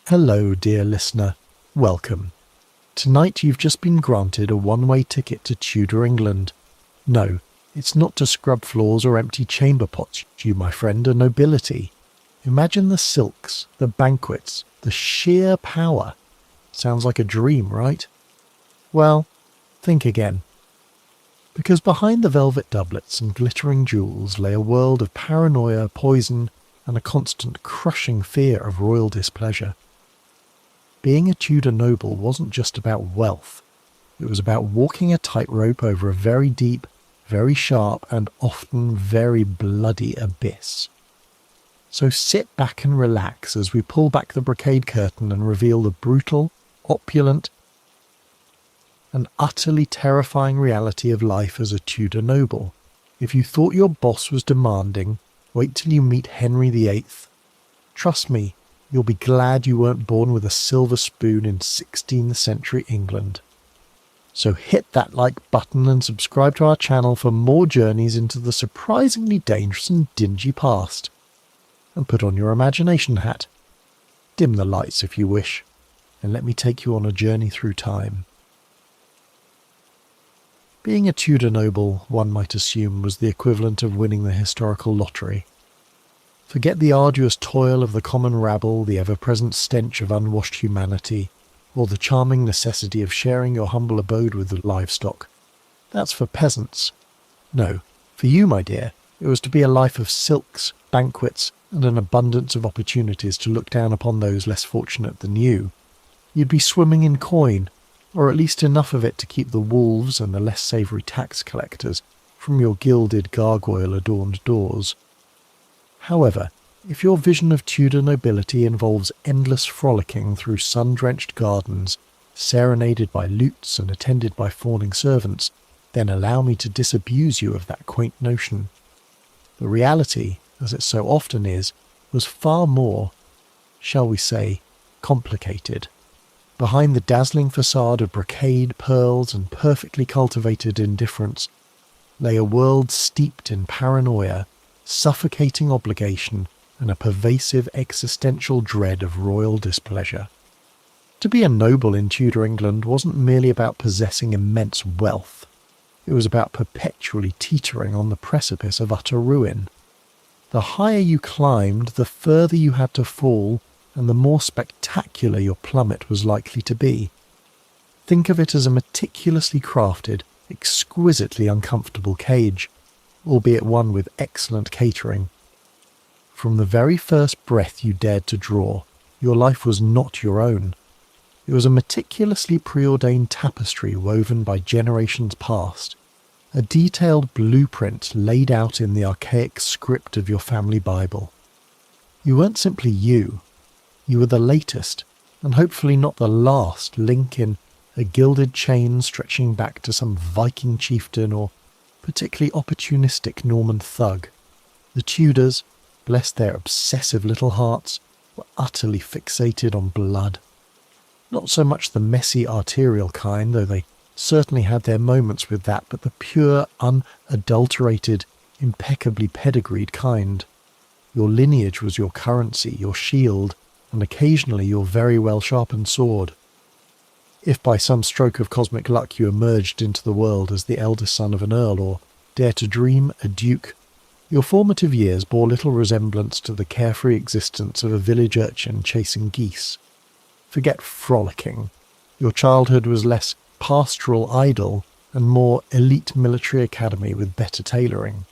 Hello, dear listener. Welcome. Tonight you've just been granted a one-way ticket to Tudor England. No, it's not to scrub floors or empty chamber pots, you, my friend, are nobility. Imagine the silks, the banquets, the sheer power. Sounds like a dream, right? Well, think again. Because behind the velvet doublets and glittering jewels lay a world of paranoia, poison, and a constant crushing fear of royal displeasure. Being a Tudor noble wasn't just about wealth. It was about walking a tightrope over a very deep, very sharp, and often very bloody abyss. So sit back and relax as we pull back the brocade curtain and reveal the brutal, opulent, and utterly terrifying reality of life as a Tudor noble. If you thought your boss was demanding, wait till you meet Henry VIII. Trust me, you'll be glad you weren't born with a silver spoon in 16th century England. So hit that like button and subscribe to our channel for more journeys into the surprisingly dangerous and dingy past. And put on your imagination hat. Dim the lights if you wish, and let me take you on a journey through time. Being a Tudor noble, one might assume, was the equivalent of winning the historical lottery. Forget the arduous toil of the common rabble, the ever-present stench of unwashed humanity, or the charming necessity of sharing your humble abode with the livestock. That's for peasants. No, for you, my dear, it was to be a life of silks, banquets, and an abundance of opportunities to look down upon those less fortunate than you. You'd be swimming in coin, or at least enough of it to keep the wolves and the less savoury tax collectors from your gilded gargoyle-adorned doors. However, if your vision of Tudor nobility involves endless frolicking through sun-drenched gardens, serenaded by lutes and attended by fawning servants, then allow me to disabuse you of that quaint notion. The reality, as it so often is, was far more, shall we say, complicated. Behind the dazzling facade of brocade, pearls, and perfectly cultivated indifference lay a world steeped in paranoia, suffocating obligation, and a pervasive existential dread of royal displeasure. To be a noble in Tudor England wasn't merely about possessing immense wealth. It was about perpetually teetering on the precipice of utter ruin. The higher you climbed, the further you had to fall, and the more spectacular your plummet was likely to be. Think of it as a meticulously crafted, exquisitely uncomfortable cage, albeit one with excellent catering. From the very first breath you dared to draw, your life was not your own. It was a meticulously preordained tapestry woven by generations past, a detailed blueprint laid out in the archaic script of your family Bible. You weren't simply you were the latest, and hopefully not the last, link in a gilded chain stretching back to some Viking chieftain or particularly opportunistic Norman thug. The Tudors, bless their obsessive little hearts, were utterly fixated on blood. Not so much the messy arterial kind, though they certainly had their moments with that, but the pure, unadulterated, impeccably pedigreed kind. Your lineage was your currency, your shield, and occasionally your very well sharpened sword. If by some stroke of cosmic luck you emerged into the world as the eldest son of an earl, or, dare to dream, a duke, your formative years bore little resemblance to the carefree existence of a village urchin chasing geese. Forget frolicking. Your childhood was less pastoral idle and more elite military academy with better tailoring.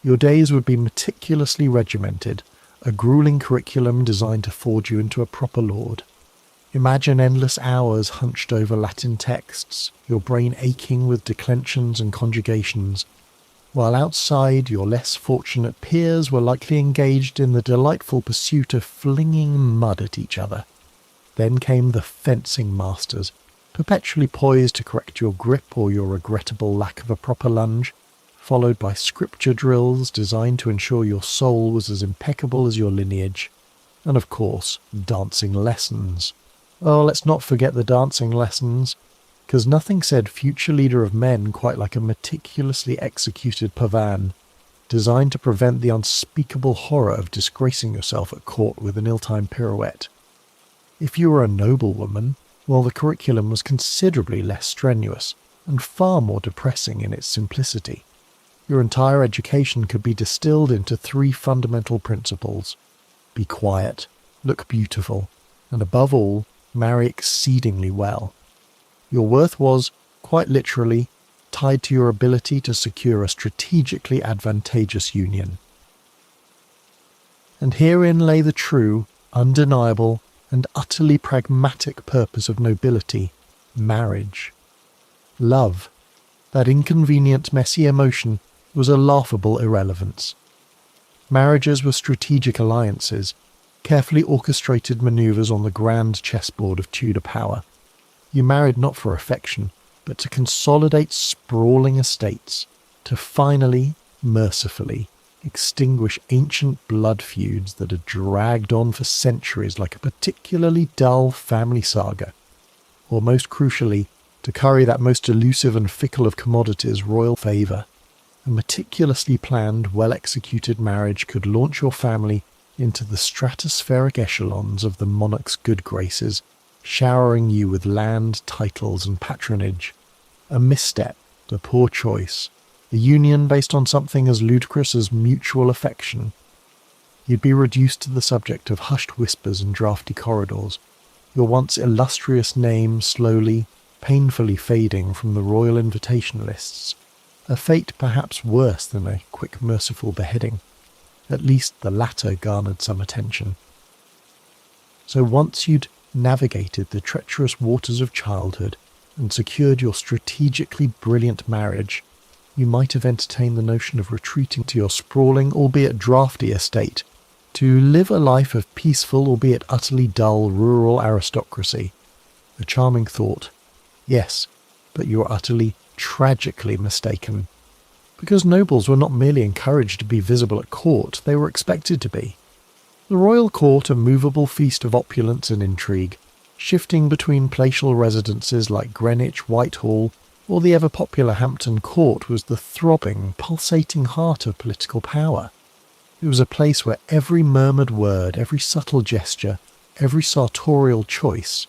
Your days would be meticulously regimented, a grueling curriculum designed to forge you into a proper lord. Imagine endless hours hunched over Latin texts, your brain aching with declensions and conjugations, while outside your less fortunate peers were likely engaged in the delightful pursuit of flinging mud at each other. Then came the fencing masters, perpetually poised to correct your grip or your regrettable lack of a proper lunge, followed by scripture drills designed to ensure your soul was as impeccable as your lineage, and of course, dancing lessons. Oh, let's not forget the dancing lessons, because nothing said future leader of men quite like a meticulously executed pavan, designed to prevent the unspeakable horror of disgracing yourself at court with an ill-timed pirouette. If you were a noblewoman, well, the curriculum was considerably less strenuous and far more depressing in its simplicity. Your entire education could be distilled into 3 fundamental principles: be quiet, look beautiful, and above all, marry exceedingly well. Your worth was, quite literally, tied to your ability to secure a strategically advantageous union. And herein lay the true, undeniable, and utterly pragmatic purpose of nobility: marriage. Love, that inconvenient, messy emotion, was a laughable irrelevance. Marriages were strategic alliances, carefully orchestrated manoeuvres on the grand chessboard of Tudor power. You married not for affection, but to consolidate sprawling estates, to finally, mercifully, extinguish ancient blood feuds that had dragged on for centuries like a particularly dull family saga, or most crucially, to curry that most elusive and fickle of commodities, royal favour. A meticulously planned, well-executed marriage could launch your family into the stratospheric echelons of the monarch's good graces, showering you with land, titles, and patronage. A misstep, a poor choice, a union based on something as ludicrous as mutual affection. You'd be reduced to the subject of hushed whispers and drafty corridors, your once illustrious name slowly, painfully fading from the royal invitation lists. A fate perhaps worse than a quick merciful beheading. At least the latter garnered some attention. So once you'd navigated the treacherous waters of childhood and secured your strategically brilliant marriage, you might have entertained the notion of retreating to your sprawling, albeit drafty estate, to live a life of peaceful, albeit utterly dull, rural aristocracy. A charming thought. Yes, but you are utterly, tragically mistaken. Because nobles were not merely encouraged to be visible at court, they were expected to be. The royal court, a movable feast of opulence and intrigue, shifting between palatial residences like Greenwich, Whitehall, or the ever-popular Hampton Court, was the throbbing, pulsating heart of political power. It was a place where every murmured word, every subtle gesture, every sartorial choice,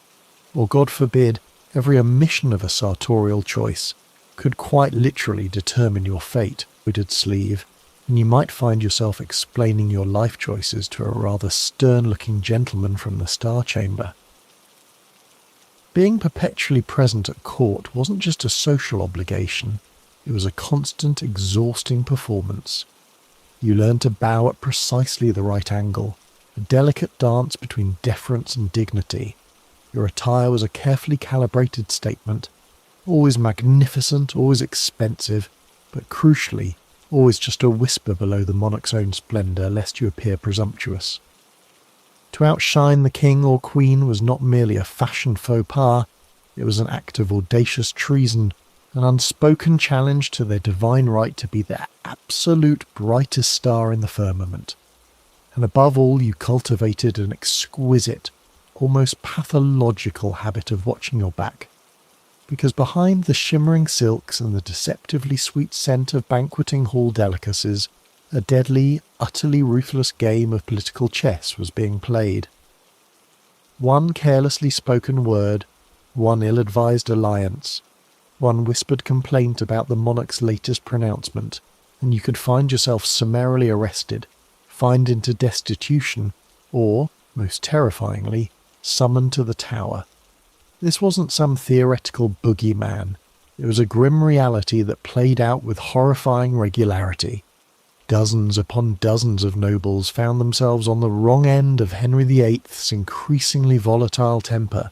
or God forbid, every omission of a sartorial choice, could quite literally determine your fate, hooded sleeve, and you might find yourself explaining your life choices to a rather stern-looking gentleman from the Star Chamber. Being perpetually present at court wasn't just a social obligation, it was a constant, exhausting performance. You learned to bow at precisely the right angle, a delicate dance between deference and dignity. Your attire was a carefully calibrated statement, always magnificent, always expensive, but crucially, always just a whisper below the monarch's own splendour, lest you appear presumptuous. To outshine the king or queen was not merely a fashion faux pas, it was an act of audacious treason, an unspoken challenge to their divine right to be the absolute brightest star in the firmament. And above all, you cultivated an exquisite, almost pathological habit of watching your back, because behind the shimmering silks and the deceptively sweet scent of banqueting hall delicacies, a deadly, utterly ruthless game of political chess was being played. One carelessly spoken word, one ill-advised alliance, one whispered complaint about the monarch's latest pronouncement, and you could find yourself summarily arrested, fined into destitution, or, most terrifyingly, summoned to the Tower. This wasn't some theoretical boogeyman. It was a grim reality that played out with horrifying regularity. Dozens upon dozens of nobles found themselves on the wrong end of Henry VIII's increasingly volatile temper.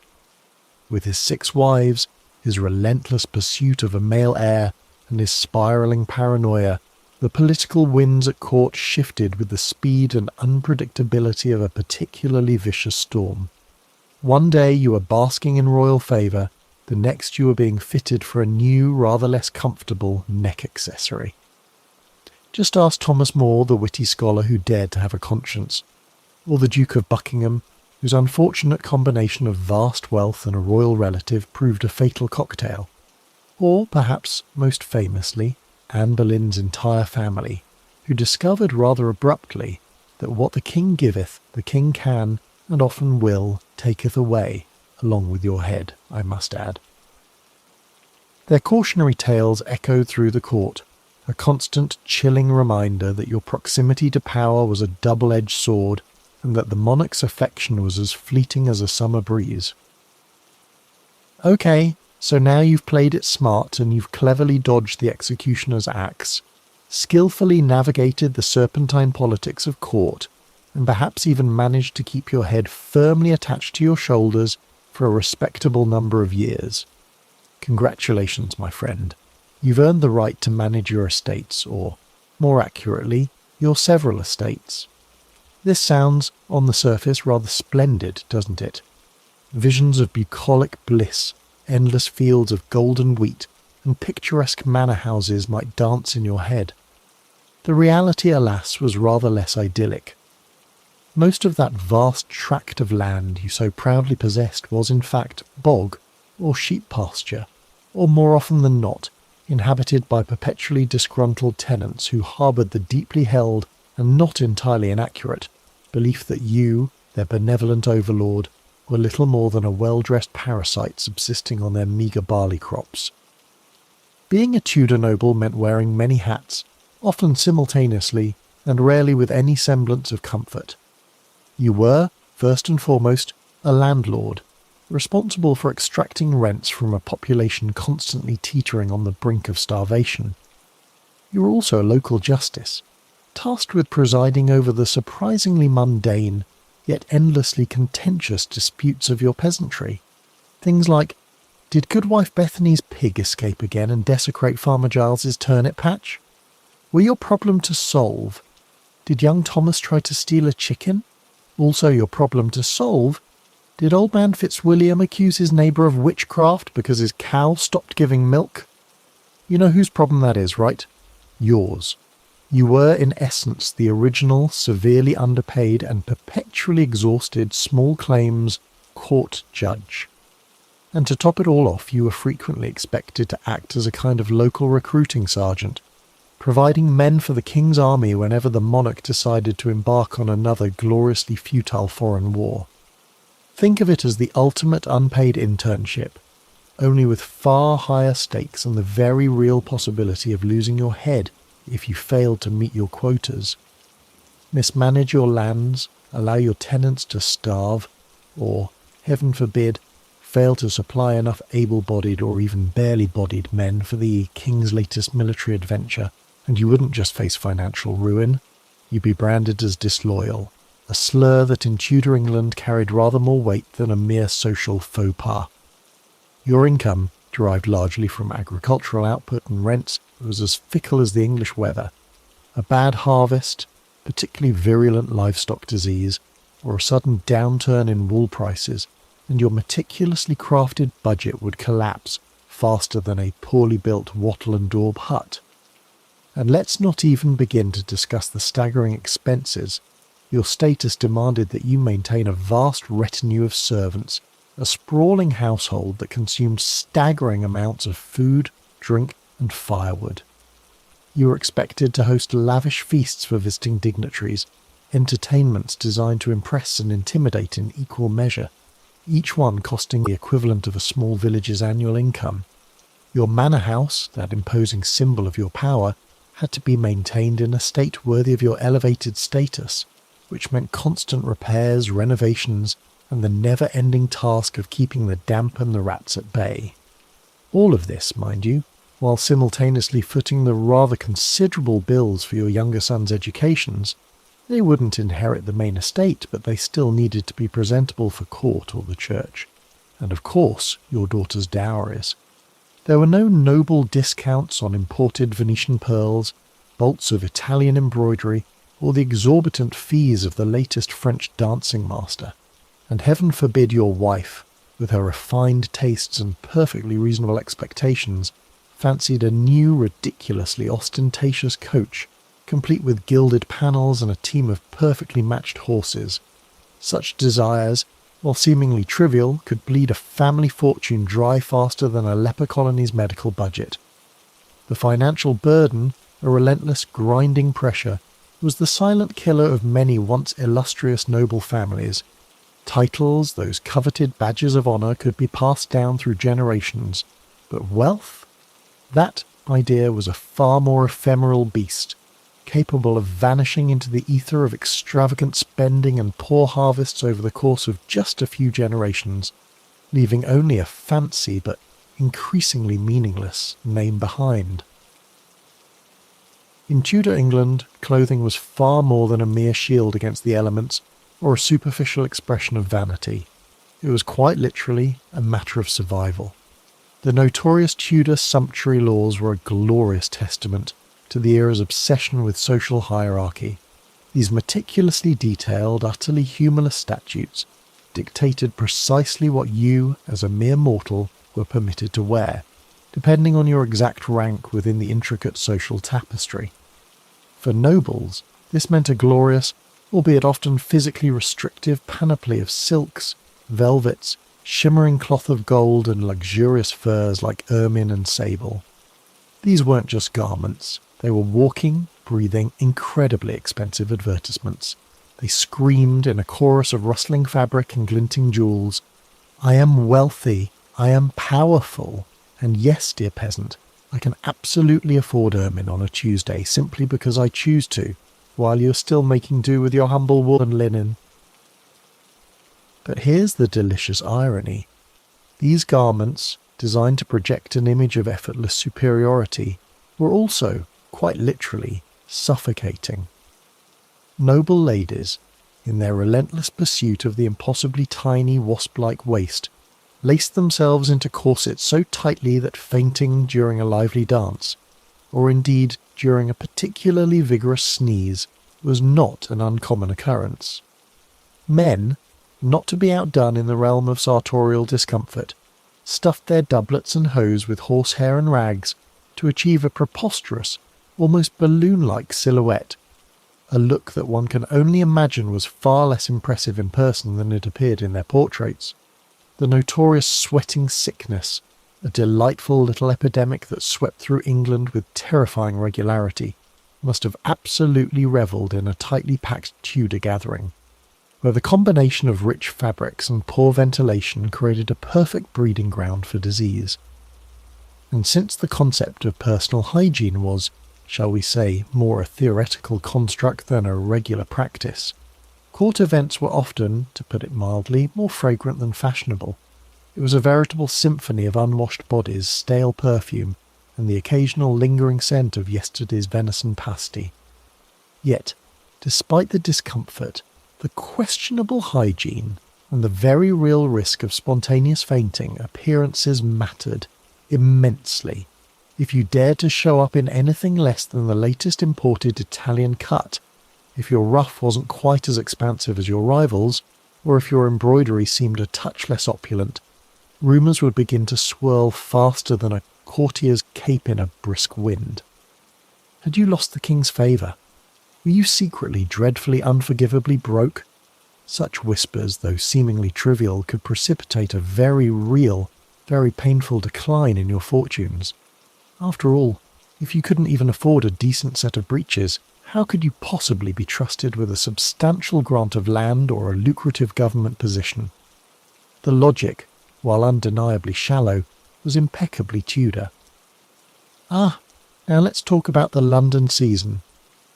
With his 6 wives, his relentless pursuit of a male heir, and his spiralling paranoia, the political winds at court shifted with the speed and unpredictability of a particularly vicious storm. One day you were basking in royal favour, the next you were being fitted for a new, rather less comfortable neck accessory. Just ask Thomas More, the witty scholar who dared to have a conscience, or the Duke of Buckingham, whose unfortunate combination of vast wealth and a royal relative proved a fatal cocktail, or, perhaps most famously, Anne Boleyn's entire family, who discovered rather abruptly that what the king giveth, the king can, and often will, taketh away, along with your head, I must add. Their cautionary tales echoed through the court, a constant chilling reminder that your proximity to power was a double-edged sword, and that the monarch's affection was as fleeting as a summer breeze. Okay, so now you've played it smart and you've cleverly dodged the executioner's axe, skillfully navigated the serpentine politics of court, and perhaps even managed to keep your head firmly attached to your shoulders for a respectable number of years. Congratulations, my friend. You've earned the right to manage your estates, or, more accurately, your several estates. This sounds, on the surface, rather splendid, doesn't it? Visions of bucolic bliss, endless fields of golden wheat, and picturesque manor houses might dance in your head. The reality, alas, was rather less idyllic. Most of that vast tract of land you so proudly possessed was in fact bog, or sheep pasture, or more often than not, inhabited by perpetually disgruntled tenants who harboured the deeply held and not entirely inaccurate belief that you, their benevolent overlord, were little more than a well-dressed parasite subsisting on their meagre barley crops. Being a Tudor noble meant wearing many hats, often simultaneously, and rarely with any semblance of comfort. You were, first and foremost, a landlord, responsible for extracting rents from a population constantly teetering on the brink of starvation. You were also a local justice, tasked with presiding over the surprisingly mundane, yet endlessly contentious disputes of your peasantry. Things like, did Goodwife Bethany's pig escape again and desecrate Farmer Giles's turnip patch? Were your problem to solve? Did young Thomas try to steal a chicken? Also your problem to solve? Did old man Fitzwilliam accuse his neighbour of witchcraft because his cow stopped giving milk? You know whose problem that is, right? Yours. You were, in essence, the original, severely underpaid and perpetually exhausted small claims court judge. And to top it all off, you were frequently expected to act as a kind of local recruiting sergeant, providing men for the king's army whenever the monarch decided to embark on another gloriously futile foreign war. Think of it as the ultimate unpaid internship, only with far higher stakes and the very real possibility of losing your head if you failed to meet your quotas. Mismanage your lands, allow your tenants to starve, or, heaven forbid, fail to supply enough able-bodied or even barely-bodied men for the king's latest military adventure, and you wouldn't just face financial ruin, you'd be branded as disloyal, a slur that in Tudor England carried rather more weight than a mere social faux pas. Your income, derived largely from agricultural output and rents, was as fickle as the English weather. A bad harvest, particularly virulent livestock disease, or a sudden downturn in wool prices, and your meticulously crafted budget would collapse faster than a poorly built wattle and daub hut. And let's not even begin to discuss the staggering expenses. Your status demanded that you maintain a vast retinue of servants, a sprawling household that consumed staggering amounts of food, drink, and firewood. You were expected to host lavish feasts for visiting dignitaries, entertainments designed to impress and intimidate in equal measure, each one costing the equivalent of a small village's annual income. Your manor house, that imposing symbol of your power, had to be maintained in a state worthy of your elevated status, which meant constant repairs, renovations, and the never-ending task of keeping the damp and the rats at bay. All of this, mind you, while simultaneously footing the rather considerable bills for your younger son's educations. They wouldn't inherit the main estate, but they still needed to be presentable for court or the church. And of course, your daughter's dowries. There were no noble discounts on imported Venetian pearls, bolts of Italian embroidery, or the exorbitant fees of the latest French dancing master. And heaven forbid your wife, with her refined tastes and perfectly reasonable expectations, fancied a new, ridiculously ostentatious coach, complete with gilded panels and a team of perfectly matched horses. Such desires, while seemingly trivial, could bleed a family fortune dry faster than a leper colony's medical budget. The financial burden, a relentless grinding pressure, was the silent killer of many once illustrious noble families, Titles, those coveted badges of honour, could be passed down through generations, but wealth? That idea was a far more ephemeral beast, capable of vanishing into the ether of extravagant spending and poor harvests over the course of just a few generations, leaving only a fancy but increasingly meaningless name behind. In Tudor England, clothing was far more than a mere shield against the elements or a superficial expression of vanity. It was quite literally a matter of survival. The notorious Tudor sumptuary laws were a glorious testament to the era's obsession with social hierarchy. These meticulously detailed, utterly humorless statutes dictated precisely what you, as a mere mortal, were permitted to wear, depending on your exact rank within the intricate social tapestry. For nobles, this meant a glorious, albeit often physically restrictive, panoply of silks, velvets, shimmering cloth of gold and luxurious furs like ermine and sable. These weren't just garments, they were walking, breathing, incredibly expensive advertisements. They screamed in a chorus of rustling fabric and glinting jewels, "I am wealthy, I am powerful, and yes, dear peasant, I can absolutely afford ermine on a Tuesday simply because I choose to, while you're still making do with your humble wool and linen." But here's the delicious irony. These garments, designed to project an image of effortless superiority, were also, quite literally, suffocating. Noble ladies, in their relentless pursuit of the impossibly tiny wasp-like waist, laced themselves into corsets so tightly that fainting during a lively dance, or indeed during a particularly vigorous sneeze, was not an uncommon occurrence. Men, not to be outdone in the realm of sartorial discomfort, stuffed their doublets and hose with horsehair and rags to achieve a preposterous, almost balloon-like silhouette, a look that one can only imagine was far less impressive in person than it appeared in their portraits. The notorious sweating sickness, a delightful little epidemic that swept through England with terrifying regularity, must have absolutely revelled in a tightly packed Tudor gathering, where the combination of rich fabrics and poor ventilation created a perfect breeding ground for disease. And since the concept of personal hygiene was, shall we say, more a theoretical construct than a regular practice, court events were often, to put it mildly, more fragrant than fashionable. It was a veritable symphony of unwashed bodies, stale perfume, and the occasional lingering scent of yesterday's venison pasty. Yet, despite the discomfort, the questionable hygiene, and the very real risk of spontaneous fainting, appearances mattered immensely. If you dared to show up in anything less than the latest imported Italian cut, if your ruff wasn't quite as expansive as your rivals, or if your embroidery seemed a touch less opulent, rumours would begin to swirl faster than a courtier's cape in a brisk wind. Had you lost the king's favour? Were you secretly, dreadfully, unforgivably broke? Such whispers, though seemingly trivial, could precipitate a very real, very painful decline in your fortunes. After all, if you couldn't even afford a decent set of breeches, how could you possibly be trusted with a substantial grant of land or a lucrative government position? The logic, while undeniably shallow, was impeccably Tudor. Now let's talk about the London season.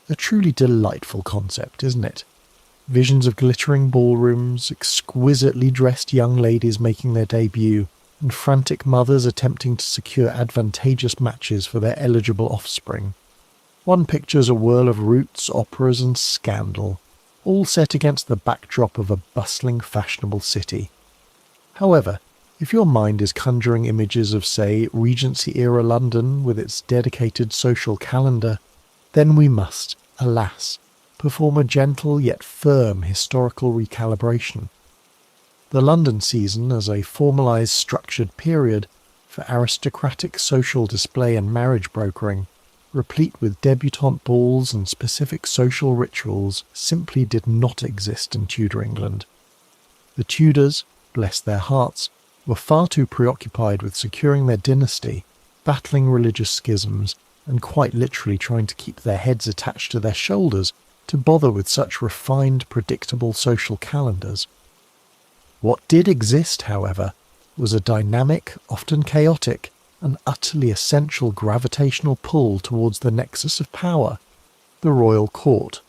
A truly delightful concept, isn't it? Visions of glittering ballrooms, exquisitely dressed young ladies making their debut, and frantic mothers attempting to secure advantageous matches for their eligible offspring. One pictures a whirl of roots, operas and scandal, all set against the backdrop of a bustling, fashionable city. However, if your mind is conjuring images of, say, Regency-era London with its dedicated social calendar, then we must, alas, perform a gentle yet firm historical recalibration. The London season, as a formalised structured period for aristocratic social display and marriage brokering, replete with debutante balls and specific social rituals, simply did not exist in Tudor England. The Tudors, bless their hearts, were far too preoccupied with securing their dynasty, battling religious schisms, and quite literally trying to keep their heads attached to their shoulders to bother with such refined, predictable social calendars. What did exist, however, was a dynamic, often chaotic, and utterly essential gravitational pull towards the nexus of power, the royal court,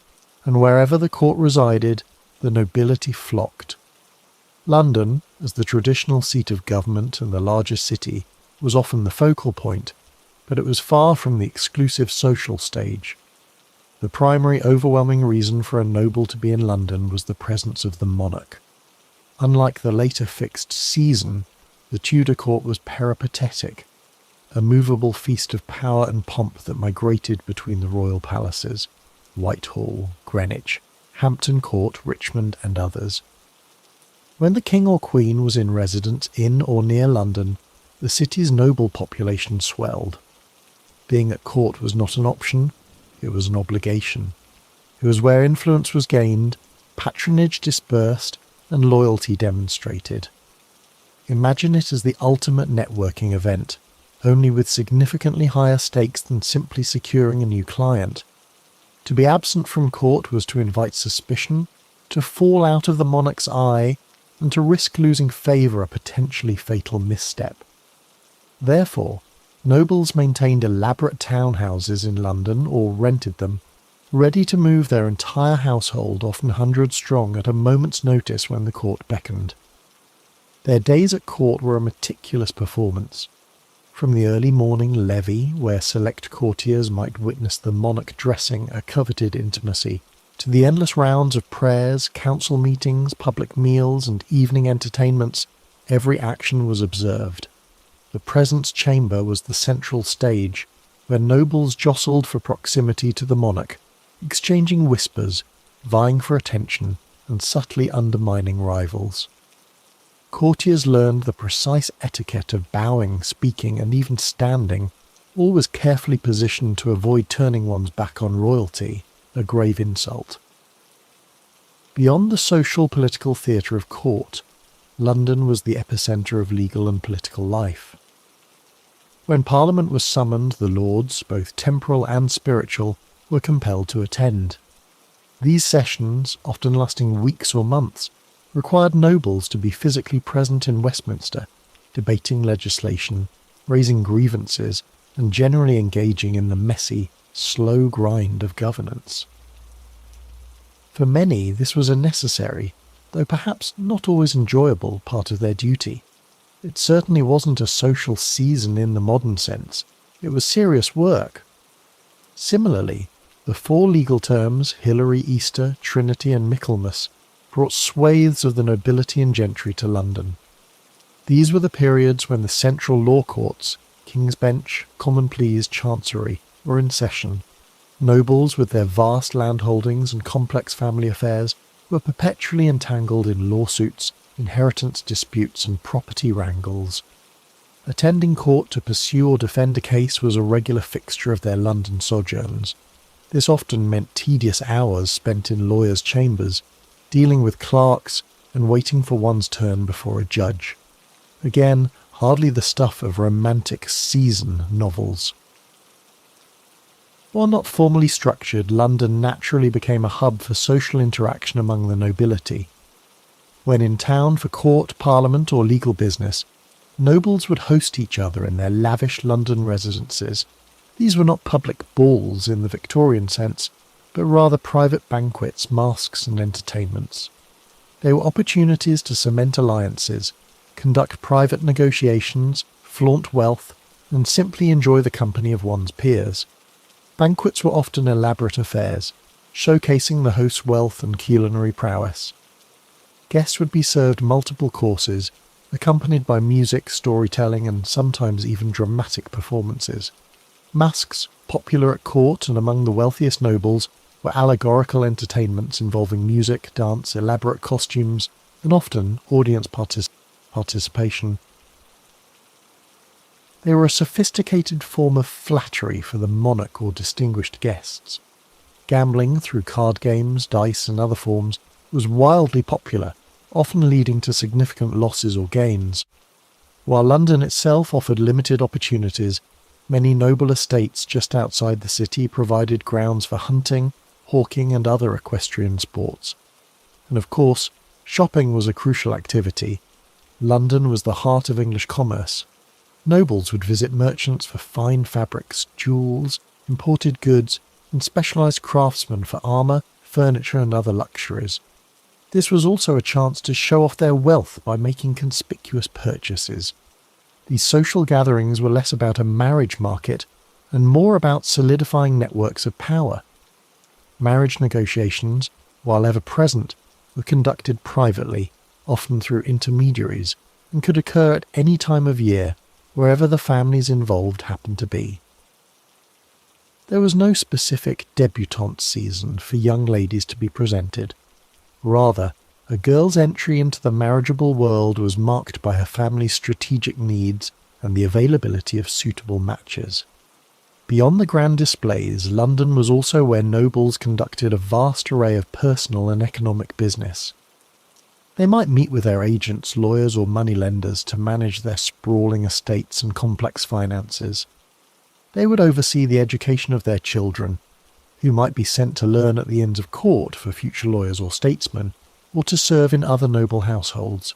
and wherever the court resided, the nobility flocked. London, as the traditional seat of government and the largest city, was often the focal point, but it was far from the exclusive social stage. The primary overwhelming reason for a noble to be in London was the presence of the monarch. Unlike the later fixed season, the Tudor court was peripatetic, a movable feast of power and pomp that migrated between the royal palaces, Whitehall, Greenwich, Hampton Court, Richmond, and others. When the king or queen was in residence in or near London, the city's noble population swelled. Being at court was not an option, it was an obligation. It was where influence was gained, patronage dispersed, and loyalty demonstrated. Imagine it as the ultimate networking event, only with significantly higher stakes than simply securing a new client. To be absent from court was to invite suspicion, to fall out of the monarch's eye, and to risk losing favour a potentially fatal misstep. Therefore, nobles maintained elaborate townhouses in London or rented them, ready to move their entire household, often hundreds strong, at a moment's notice when the court beckoned. Their days at court were a meticulous performance. From the early morning levee, where select courtiers might witness the monarch dressing a coveted intimacy, to the endless rounds of prayers, council meetings, public meals, and evening entertainments, every action was observed. The presence chamber was the central stage, where nobles jostled for proximity to the monarch, exchanging whispers, vying for attention, and subtly undermining rivals. Courtiers learned the precise etiquette of bowing, speaking, and even standing, always carefully positioned to avoid turning one's back on royalty, a grave insult. Beyond the social political theatre of court, London was the epicentre of legal and political life. When Parliament was summoned, the Lords, both temporal and spiritual, were compelled to attend. These sessions, often lasting weeks or months, required nobles to be physically present in Westminster, debating legislation, raising grievances, and generally engaging in the messy, slow grind of governance. For many, this was a necessary, though perhaps not always enjoyable, part of their duty. It certainly wasn't a social season in the modern sense. It was serious work. Similarly, the four legal terms, Hilary, Easter, Trinity, and Michaelmas, brought swathes of the nobility and gentry to London. These were the periods when the central law courts, King's Bench, Common Pleas, Chancery, were in session. Nobles, with their vast landholdings and complex family affairs, were perpetually entangled in lawsuits, inheritance disputes, and property wrangles. Attending court to pursue or defend a case was a regular fixture of their London sojourns. This often meant tedious hours spent in lawyers' chambers, dealing with clerks and waiting for one's turn before a judge. Again, hardly the stuff of romantic season novels. While not formally structured, London naturally became a hub for social interaction among the nobility. When in town for court, parliament, or legal business, nobles would host each other in their lavish London residences. These were not public balls in the Victorian sense, but rather private banquets, masques, and entertainments. They were opportunities to cement alliances, conduct private negotiations, flaunt wealth, and simply enjoy the company of one's peers. Banquets were often elaborate affairs, showcasing the host's wealth and culinary prowess. Guests would be served multiple courses, accompanied by music, storytelling, and sometimes even dramatic performances. Masques, popular at court and among the wealthiest nobles, were allegorical entertainments involving music, dance, elaborate costumes, and often audience participation. They were a sophisticated form of flattery for the monarch or distinguished guests. Gambling through card games, dice, and other forms was wildly popular, often leading to significant losses or gains. While London itself offered limited opportunities, many noble estates just outside the city provided grounds for hunting, hawking, and other equestrian sports. And of course, Shopping was a crucial activity. London was the heart of English commerce. Nobles would visit merchants for fine fabrics, jewels, imported goods, and specialised craftsmen for armour, furniture and other luxuries. This was also a chance to show off their wealth by making conspicuous purchases. These social gatherings were less about a marriage market and more about solidifying networks of power. Marriage negotiations, while ever present, were conducted privately, often through intermediaries, and could occur at any time of year, wherever the families involved happened to be. There was no specific debutante season for young ladies to be presented. Rather, a girl's entry into the marriageable world was marked by her family's strategic needs and the availability of suitable matches. Beyond the grand displays, London was also where nobles conducted a vast array of personal and economic business. They might meet with their agents, lawyers or moneylenders to manage their sprawling estates and complex finances. They would oversee the education of their children, who might be sent to learn at the Inns of Court for future lawyers or statesmen, or to serve in other noble households.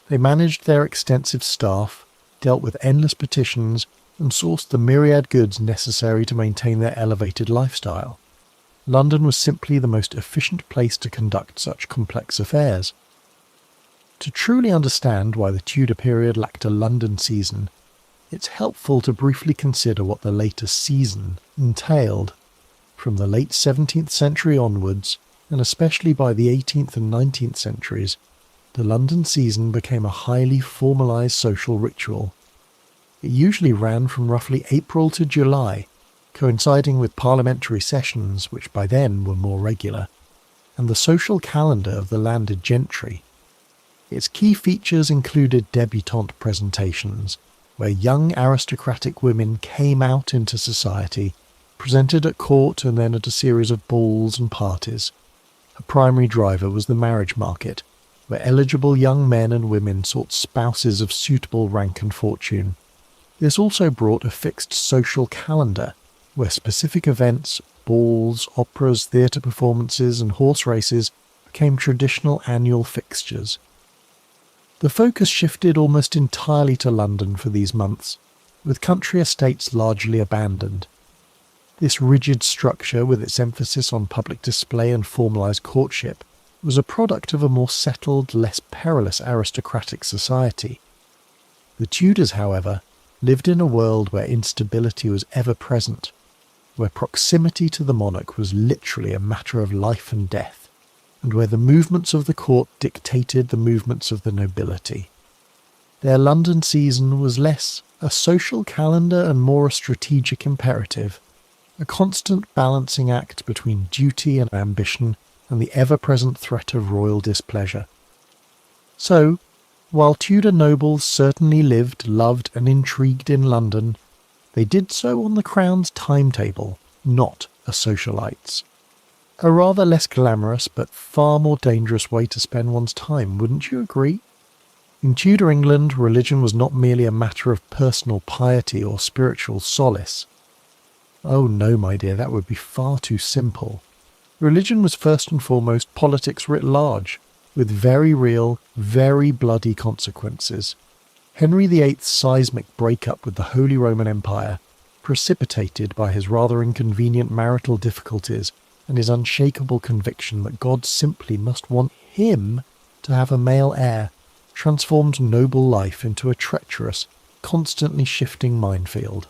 They managed their extensive staff, dealt with endless petitions, and sourced the myriad goods necessary to maintain their elevated lifestyle. London was simply the most efficient place to conduct such complex affairs. To truly understand why the Tudor period lacked a London season, it's helpful to briefly consider what the later season entailed. From the late 17th century onwards, and especially by the 18th and 19th centuries, the London season became a highly formalised social ritual. It usually ran from roughly April to July, coinciding with parliamentary sessions, which by then were more regular, and the social calendar of the landed gentry. Its key features included debutante presentations, where young aristocratic women came out into society, presented at court and then at a series of balls and parties. A primary driver was the marriage market, where eligible young men and women sought spouses of suitable rank and fortune. This also brought a fixed social calendar, where specific events, balls, operas, theatre performances and horse races became traditional annual fixtures. The focus shifted almost entirely to London for these months, with country estates largely abandoned. This rigid structure, with its emphasis on public display and formalised courtship, was a product of a more settled, less perilous aristocratic society. The Tudors, however, lived in a world where instability was ever present, where proximity to the monarch was literally a matter of life and death, and where the movements of the court dictated the movements of the nobility. Their London season was less a social calendar and more a strategic imperative, a constant balancing act between duty and ambition and the ever-present threat of royal displeasure. So, while Tudor nobles certainly lived, loved and intrigued in London, they did so on the Crown's timetable, not a socialite's. A rather less glamorous but far more dangerous way to spend one's time, wouldn't you agree? In Tudor England, religion was not merely a matter of personal piety or spiritual solace. Oh no, my dear, that would be far too simple. Religion was first and foremost politics writ large, with very real, very bloody consequences. Henry VIII's seismic breakup with the Holy Roman Empire, precipitated by his rather inconvenient marital difficulties and his unshakable conviction that God simply must want him to have a male heir, transformed noble life into a treacherous, constantly shifting minefield.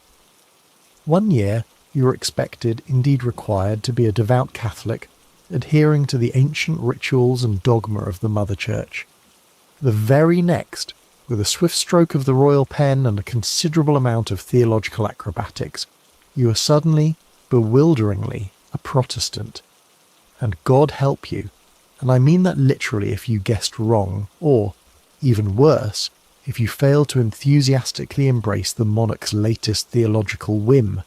One year, you were expected, indeed required, to be a devout Catholic, adhering to the ancient rituals and dogma of the Mother Church. The very next, with a swift stroke of the royal pen and a considerable amount of theological acrobatics, you were suddenly, bewilderingly, a Protestant. And God help you, and I mean that literally if you guessed wrong, or, even worse, if you failed to enthusiastically embrace the monarch's latest theological whim.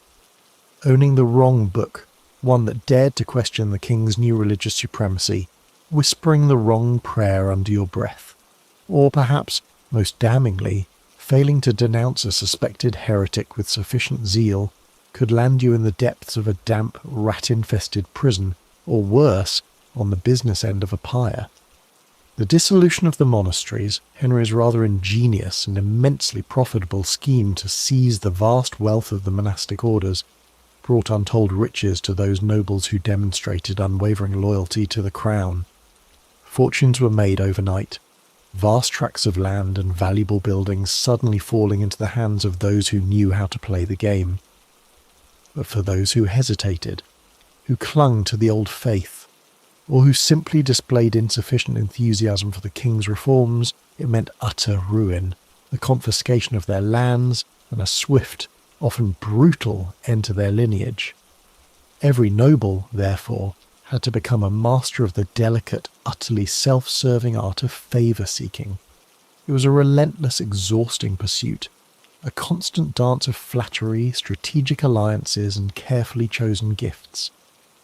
Owning the wrong book, one that dared to question the king's new religious supremacy, whispering the wrong prayer under your breath, or perhaps, most damningly, failing to denounce a suspected heretic with sufficient zeal, could land you in the depths of a damp, rat-infested prison, or worse, on the business end of a pyre. The dissolution of the monasteries, Henry's rather ingenious and immensely profitable scheme to seize the vast wealth of the monastic orders, brought untold riches to those nobles who demonstrated unwavering loyalty to the crown. Fortunes were made overnight, vast tracts of land and valuable buildings suddenly falling into the hands of those who knew how to play the game. But for those who hesitated, who clung to the old faith, or who simply displayed insufficient enthusiasm for the king's reforms, it meant utter ruin, the confiscation of their lands, and a swift, often brutal end to their lineage. Every noble, therefore, had to become a master of the delicate, utterly self-serving art of favour-seeking. It was a relentless, exhausting pursuit, a constant dance of flattery, strategic alliances, and carefully chosen gifts.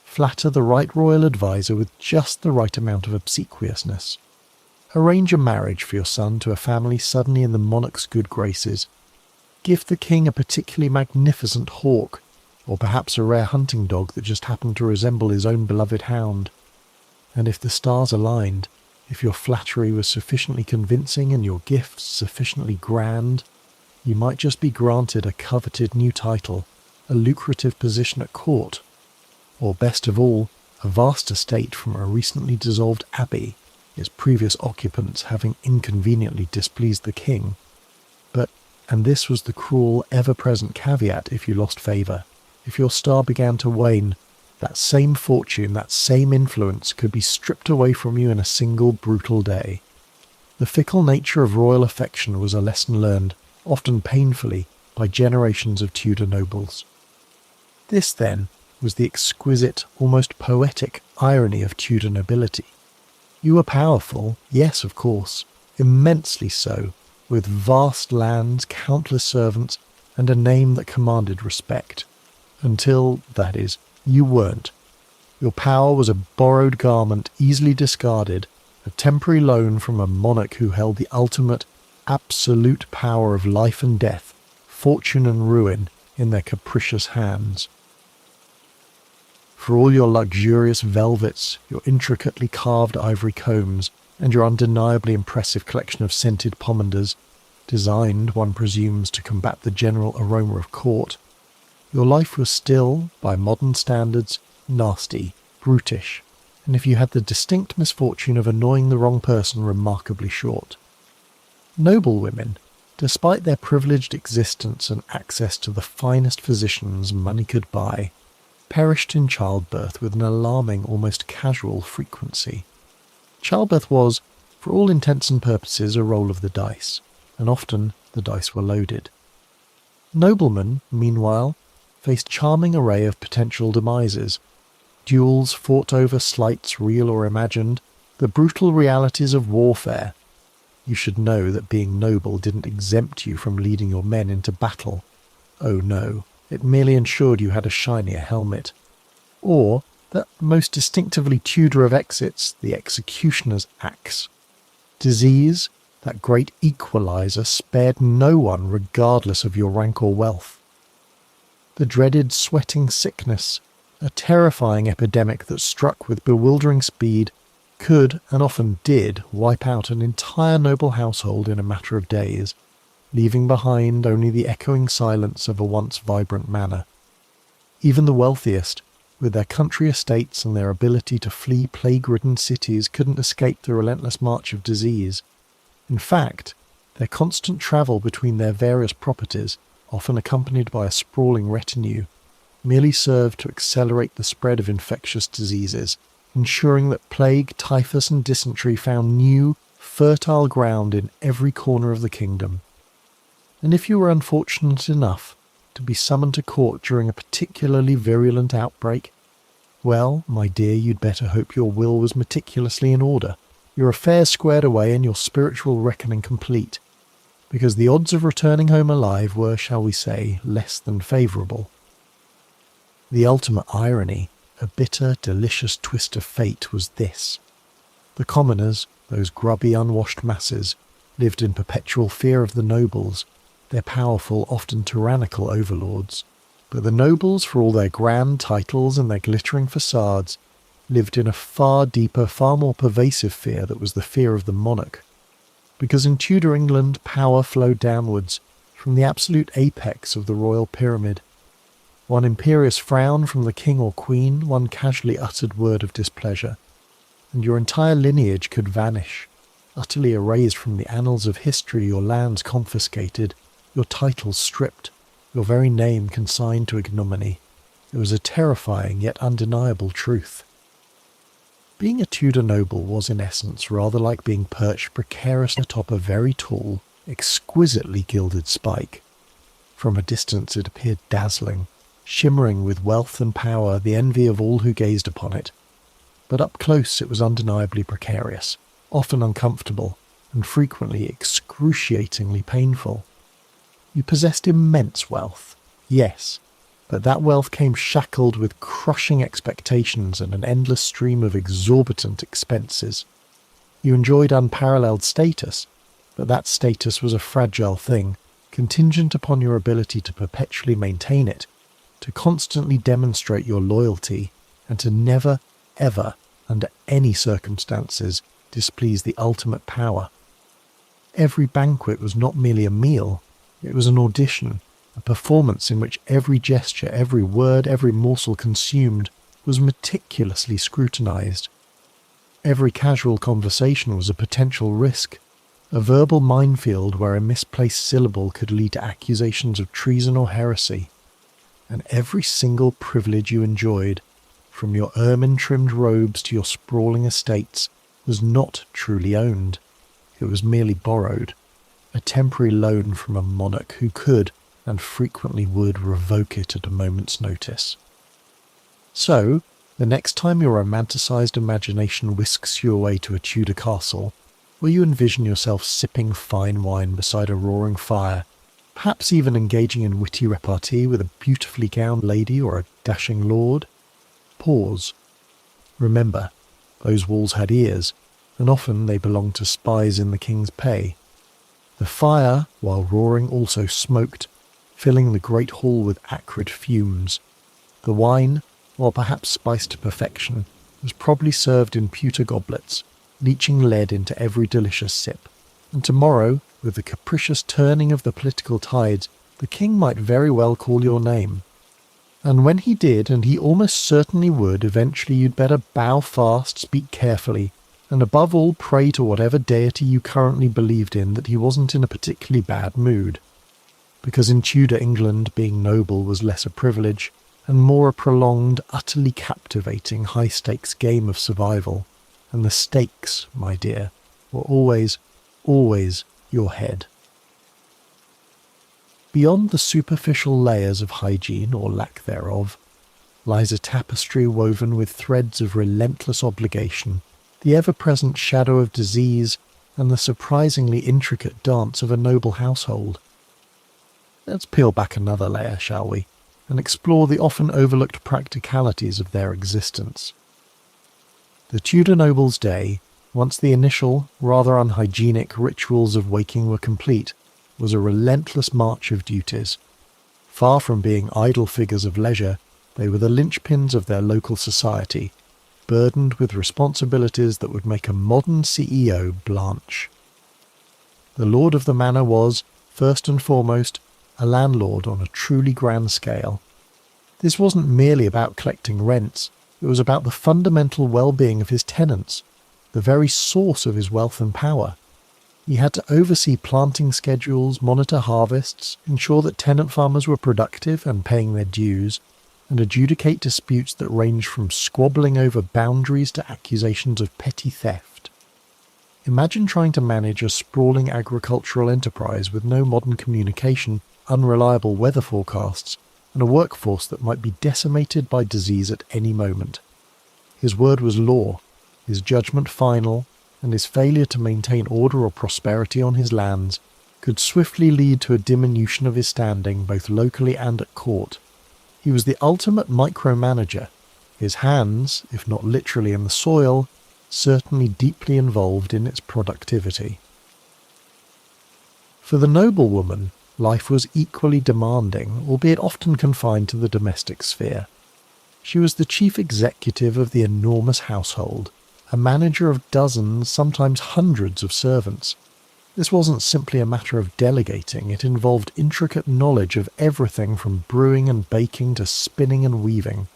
Flatter the right royal advisor with just the right amount of obsequiousness. Arrange a marriage for your son to a family suddenly in the monarch's good graces. Give the king a particularly magnificent hawk, or perhaps a rare hunting dog that just happened to resemble his own beloved hound. And if the stars aligned, if your flattery was sufficiently convincing and your gifts sufficiently grand, you might just be granted a coveted new title, a lucrative position at court, or best of all, a vast estate from a recently dissolved abbey, its previous occupants having inconveniently displeased the king. But, and this was the cruel, ever-present caveat if you lost favour, if your star began to wane, that same fortune, that same influence could be stripped away from you in a single brutal day. The fickle nature of royal affection was a lesson learned, often painfully, by generations of Tudor nobles. This, then, was the exquisite, almost poetic irony of Tudor nobility. You were powerful, yes, of course, immensely so, with vast lands, countless servants, and a name that commanded respect. Until, that is, you weren't. Your power was a borrowed garment easily discarded, a temporary loan from a monarch who held the ultimate, absolute power of life and death, fortune and ruin in their capricious hands. For all your luxurious velvets, your intricately carved ivory combs, and your undeniably impressive collection of scented pomanders, designed, one presumes, to combat the general aroma of court, your life was still, by modern standards, nasty, brutish, and if you had the distinct misfortune of annoying the wrong person, remarkably short. Noble women, despite their privileged existence and access to the finest physicians money could buy, perished in childbirth with an alarming, almost casual frequency. Childbirth was, for all intents and purposes, a roll of the dice, and often the dice were loaded. Noblemen, meanwhile, faced charming array of potential demises, duels fought over slights real or imagined, the brutal realities of warfare. You should know that being noble didn't exempt you from leading your men into battle. Oh no, it merely ensured you had a shinier helmet. Or that most distinctively Tudor of exits, the executioner's axe. Disease, that great equalizer, spared no one regardless of your rank or wealth. The dreaded sweating sickness, a terrifying epidemic that struck with bewildering speed, could, and often did, wipe out an entire noble household in a matter of days, leaving behind only the echoing silence of a once vibrant manor. Even the wealthiest, with their country estates and their ability to flee plague-ridden cities, couldn't escape the relentless march of disease. In fact, their constant travel between their various properties, often accompanied by a sprawling retinue, merely served to accelerate the spread of infectious diseases, ensuring that plague, typhus and dysentery found new, fertile ground in every corner of the kingdom. And if you were unfortunate enough to be summoned to court during a particularly virulent outbreak, well, my dear, you'd better hope your will was meticulously in order, your affairs squared away and your spiritual reckoning complete, because the odds of returning home alive were, shall we say, less than favourable. The ultimate irony, a bitter, delicious twist of fate, was this. The commoners, those grubby, unwashed masses, lived in perpetual fear of the nobles, their powerful, often tyrannical overlords. But the nobles, for all their grand titles and their glittering facades, lived in a far deeper, far more pervasive fear that was the fear of the monarch. Because in Tudor England, power flowed downwards from the absolute apex of the royal pyramid. One imperious frown from the king or queen, one casually uttered word of displeasure, and your entire lineage could vanish, utterly erased from the annals of history, your lands confiscated, your titles stripped, your very name consigned to ignominy. It was a terrifying yet undeniable truth. Being a Tudor noble was in essence rather like being perched precariously atop a very tall, exquisitely gilded spike. From a distance it appeared dazzling, shimmering with wealth and power, the envy of all who gazed upon it. But up close it was undeniably precarious, often uncomfortable, and frequently excruciatingly painful. You possessed immense wealth, yes, but that wealth came shackled with crushing expectations and an endless stream of exorbitant expenses. You enjoyed unparalleled status, but that status was a fragile thing, contingent upon your ability to perpetually maintain it, to constantly demonstrate your loyalty, and to never, ever, under any circumstances, displease the ultimate power. Every banquet was not merely a meal, it was an audition, a performance in which every gesture, every word, every morsel consumed was meticulously scrutinized. Every casual conversation was a potential risk, a verbal minefield where a misplaced syllable could lead to accusations of treason or heresy. And every single privilege you enjoyed, from your ermine-trimmed robes to your sprawling estates, was not truly owned. It was merely borrowed, a temporary loan from a monarch who could, and frequently would, revoke it at a moment's notice. So, the next time your romanticised imagination whisks you away to a Tudor castle, will you envision yourself sipping fine wine beside a roaring fire, perhaps even engaging in witty repartee with a beautifully gowned lady or a dashing lord? Pause. Remember, those walls had ears, and often they belonged to spies in the king's pay. The fire, while roaring, also smoked, filling the great hall with acrid fumes. The wine, while perhaps spiced to perfection, was probably served in pewter goblets, leaching lead into every delicious sip. And tomorrow, with the capricious turning of the political tides, the king might very well call your name. And when he did, and he almost certainly would, eventually you'd better bow fast, speak carefully, and above all pray to whatever deity you currently believed in that he wasn't in a particularly bad mood. Because in Tudor England being noble was less a privilege, and more a prolonged, utterly captivating high-stakes game of survival, and the stakes, my dear, were always, always your head. Beyond the superficial layers of hygiene, or lack thereof, lies a tapestry woven with threads of relentless obligation, the ever-present shadow of disease, and the surprisingly intricate dance of a noble household. Let's peel back another layer, shall we, and explore the often overlooked practicalities of their existence. The Tudor noble's day, once the initial, rather unhygienic rituals of waking were complete, was a relentless march of duties. Far from being idle figures of leisure, they were the linchpins of their local society, burdened with responsibilities that would make a modern CEO blanch. The lord of the manor was, first and foremost, a landlord on a truly grand scale. This wasn't merely about collecting rents, it was about the fundamental well-being of his tenants, the very source of his wealth and power. He had to oversee planting schedules, monitor harvests, ensure that tenant farmers were productive and paying their dues, and adjudicate disputes that ranged from squabbling over boundaries to accusations of petty theft. Imagine trying to manage a sprawling agricultural enterprise with no modern communication, unreliable weather forecasts, and a workforce that might be decimated by disease at any moment. His word was law, his judgment final, and his failure to maintain order or prosperity on his lands could swiftly lead to a diminution of his standing both locally and at court. He was the ultimate micromanager, his hands, if not literally in the soil, certainly deeply involved in its productivity. For the noblewoman, life was equally demanding, albeit often confined to the domestic sphere. She was the chief executive of the enormous household, a manager of dozens, sometimes hundreds of servants. This wasn't simply a matter of delegating, it involved intricate knowledge of everything from brewing and baking to spinning and weaving.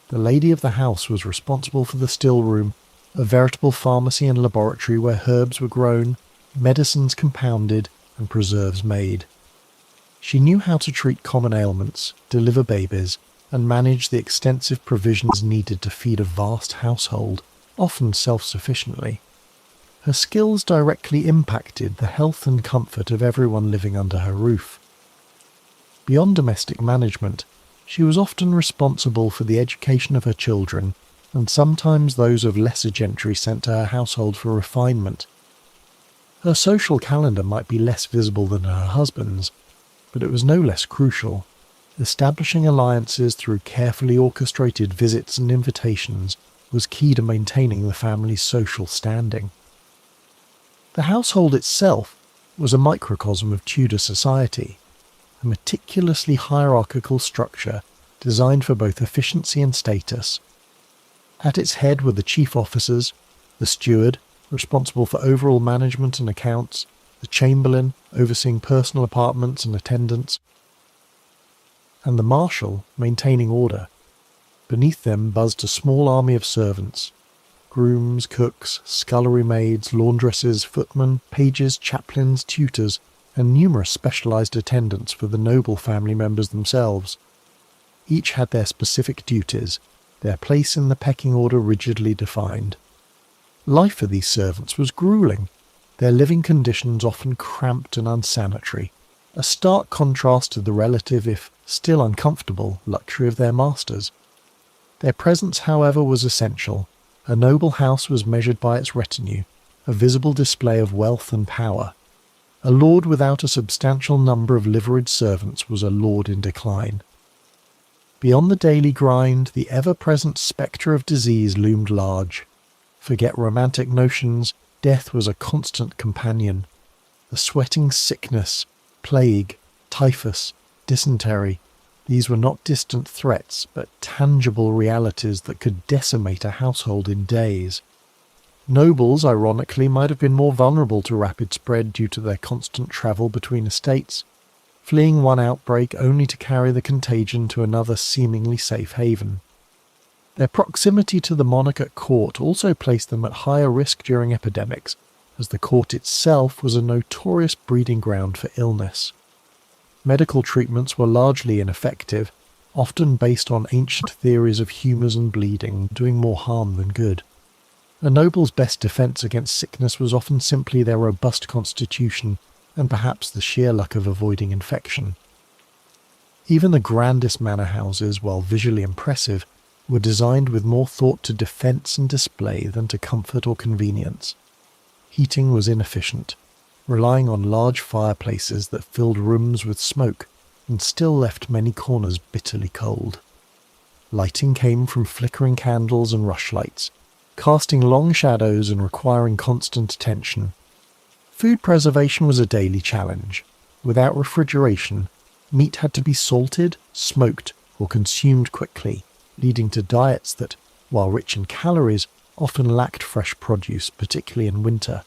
The lady of the house was responsible for the still room, a veritable pharmacy and laboratory where herbs were grown, medicines compounded, and preserves made. She knew how to treat common ailments, deliver babies, and manage the extensive provisions needed to feed a vast household, often self-sufficiently. Her skills directly impacted the health and comfort of everyone living under her roof. Beyond domestic management, she was often responsible for the education of her children, and sometimes those of lesser gentry sent to her household for refinement. Her social calendar might be less visible than her husband's, but it was no less crucial. Establishing alliances through carefully orchestrated visits and invitations was key to maintaining the family's social standing. The household itself was a microcosm of Tudor society, a meticulously hierarchical structure designed for both efficiency and status. At its head were the chief officers, the steward, responsible for overall management and accounts, the chamberlain, overseeing personal apartments and attendants, and the marshal, maintaining order. Beneath them buzzed a small army of servants: grooms, cooks, scullery maids, laundresses, footmen, pages, chaplains, tutors, and numerous specialised attendants for the noble family members themselves. Each had their specific duties, their place in the pecking order rigidly defined. Life for these servants was gruelling, their living conditions often cramped and unsanitary, a stark contrast to the relative, if still uncomfortable, luxury of their masters. Their presence, however, was essential. A noble house was measured by its retinue, a visible display of wealth and power. A lord without a substantial number of liveried servants was a lord in decline. Beyond the daily grind, the ever-present spectre of disease loomed large. Forget romantic notions, death was a constant companion. The sweating sickness, plague, typhus, dysentery, these were not distant threats, but tangible realities that could decimate a household in days. Nobles, ironically, might have been more vulnerable to rapid spread due to their constant travel between estates, fleeing one outbreak only to carry the contagion to another seemingly safe haven. Their proximity to the monarch at court also placed them at higher risk during epidemics, as the court itself was a notorious breeding ground for illness. Medical treatments were largely ineffective, often based on ancient theories of humours and bleeding, doing more harm than good. A noble's best defence against sickness was often simply their robust constitution, and perhaps the sheer luck of avoiding infection. Even the grandest manor houses, while visually impressive, were designed with more thought to defence and display than to comfort or convenience. Heating was inefficient, relying on large fireplaces that filled rooms with smoke and still left many corners bitterly cold. Lighting came from flickering candles and rushlights, casting long shadows and requiring constant attention. Food preservation was a daily challenge. Without refrigeration, meat had to be salted, smoked, or consumed quickly, leading to diets that, while rich in calories, often lacked fresh produce, particularly in winter.